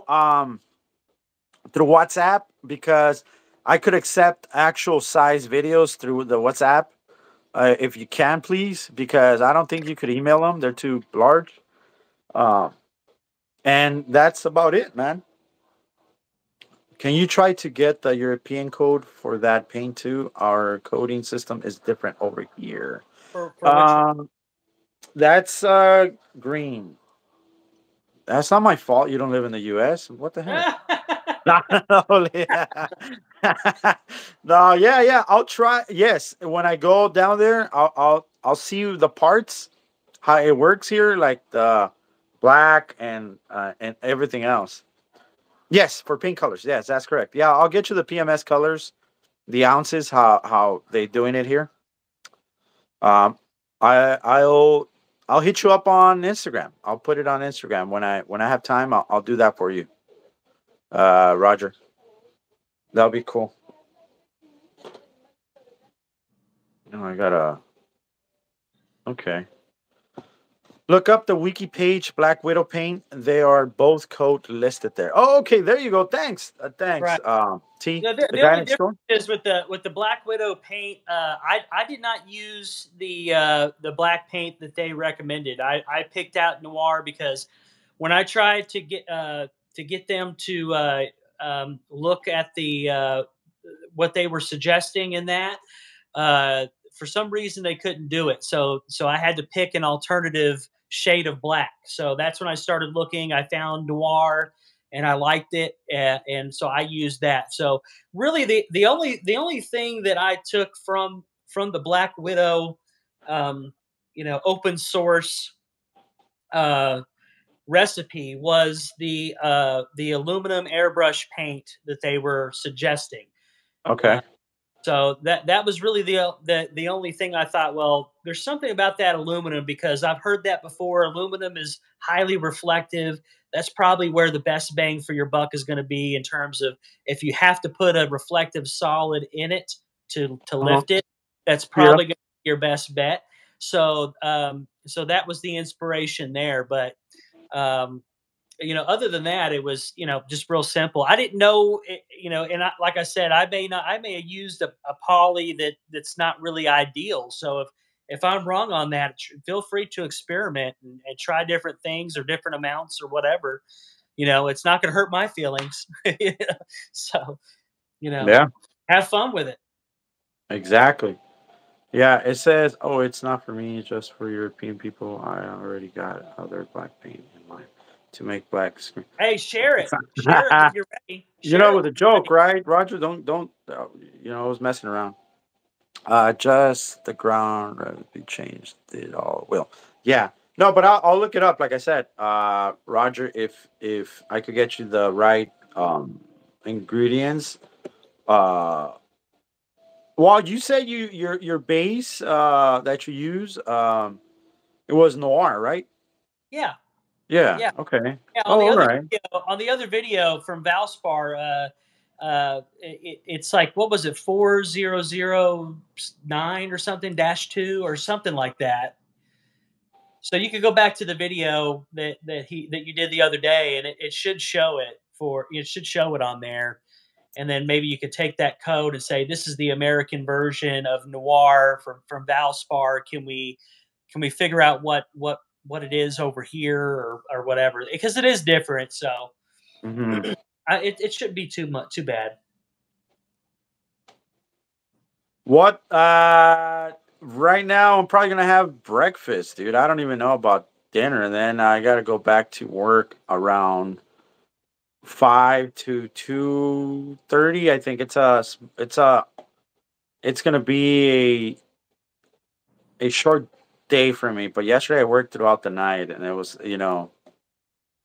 WhatsApp because I could accept actual size videos through the WhatsApp. If you can, please, because I don't think you could email them. They're too large. Um, and that's about it, man. Can you try to get the European code for that paint too? Our coding system is different over here. for which one? Um, that's green. That's not my fault. You don't live in the U.S. What the heck? No, yeah. No, yeah, yeah. I'll try. Yes, when I go down there, I'll see the parts, how it works here, like the black and everything else. Yes, for paint colors. Yes, that's correct. Yeah, I'll get you the PMS colors, the ounces, how they doing it here. Um, I'll hit you up on Instagram. I'll put it on Instagram when I have time. I'll do that for you, Roger. That'll be cool. Oh, I gotta. Okay. Look up the wiki page, Black Widow paint. They are both code listed there. Oh, okay. There you go. Thanks. Thanks. Right. T, the The guy only next difference door. is with the Black Widow paint. I did not use the black paint that they recommended. I picked out Noir because when I tried to get them to look at the what they were suggesting in that, for some reason they couldn't do it. So I had to pick an alternative shade of black. So that's when I started looking. I found Noir and I liked it, and so I used that. So really, the only thing that I took from the Black Widow, open source uh, recipe was the aluminum airbrush paint that they were suggesting. Uh, Okay. so that was really the only thing I thought. Well, there's something about that aluminum because I've heard that before. Aluminum is highly reflective. That's probably where the best bang for your buck is going to be in terms of if you have to put a reflective solid in it to Uh-huh. lift it. That's Yeah. probably going to be your best bet. So that was the inspiration there. But um, other than that, it was, just real simple. I didn't know, and like I said, I may have used a poly that's not really ideal. So if I'm wrong on that, feel free to experiment and try different things or different amounts or whatever. It's not going to hurt my feelings. So, you know, Yeah. have fun with it. Exactly. Yeah. It says, "Oh, it's not for me. It's just for European people. I already got other black paint in mind to make black screen." Hey, share it. Share it when you're ready. Share it With when a you're joke, ready. right, Roger? Don't. I was messing around. Just the ground be changed. It all will. Yeah. No, but I'll look it up. Like I said, Roger, if I could get you the right ingredients. Uh, well, you said your base that you use it was Noir, right? Yeah. Yeah. Yeah. Okay. Yeah, Oh, all right. on the other video from Valspar, it's like what was it, 4009 or something -2 or something like that. So you could go back to the video that you did the other day, and it should show it should show it on there, and then maybe you could take that code and say this is the American version of Noir from Valspar. Can we figure out what it is over here or whatever because it is different. So Mhm. It shouldn't be too bad. What? Right now I'm probably gonna have breakfast, dude. I don't even know about dinner. And then I gotta go back to work around 5 to 2:30. I think it's gonna be a short day for me. But yesterday I worked throughout the night, and it was, Yeah,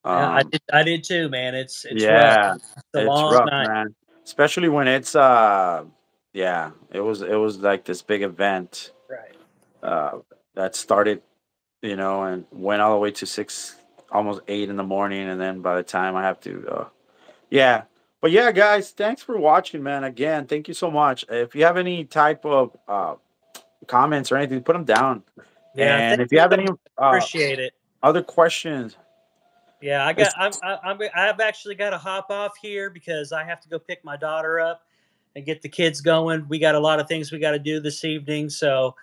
um, I did too, man. It's rough. yeah, It's a it's long rough, night. man. Especially when it's yeah, it was like this big event Right. uh that started, and went all the way to 6, almost 8 in the morning, and then by the time I have to, yeah. But yeah, guys, thanks for watching, man. Again, thank you so much. If you have any type of comments or anything, put them down. Yeah, And thank if you you have so any much. Appreciate it. other questions, Yeah, it's, I've actually got to hop off here because I have to go pick my daughter up and get the kids going. We got a lot of things we got to do this evening, so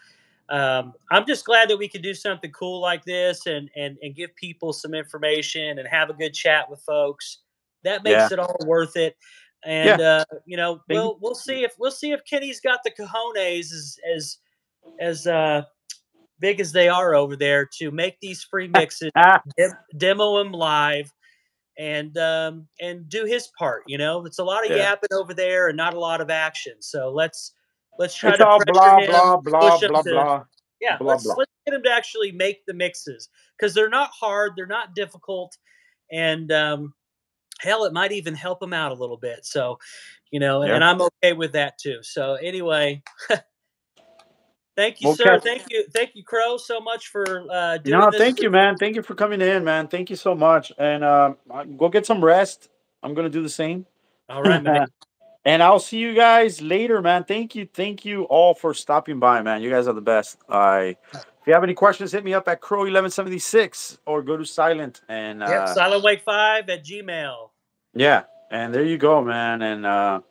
I'm just glad that we could do something cool like this and give people some information and have a good chat with folks. That yeah, makes it all worth it. And yeah. Thank we'll see if Kenny's got the cojones as big as they are over there to make these free mixes, you. demo them live, and do his part. It's a lot of Yeah. yapping over there and not a lot of action. So let's try It's to all pressure blah him, blah blah push him blah to blah yeah. blah Let's blah. let's get him to actually make the mixes because they're not hard, they're not difficult, and hell, it might even help him out a little bit. So Yeah. and I'm okay with that too. So anyway. Thank you, We'll sir. catch. Thank you, Crow, so much for doing No, this. thank you, man. Thank you for coming in, man. Thank you so much. And go get some rest. I'm gonna do the same. All right, man. And I'll see you guys later, man. Thank you all for stopping by, man. You guys are the best. If you have any questions, hit me up at Crow1176 or go to Silent. And Yep, silentwake5@gmail. yeah, and there you go, man. And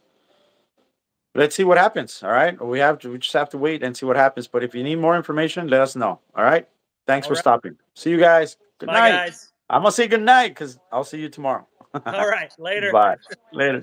let's see what happens. All right, we just have to wait and see what happens. But if you need more information, let us know. All right. Thanks All for right. stopping. See you guys. Good Bye, night. guys. I'm gonna say good night because I'll see you tomorrow. All right. Later. Bye. Later.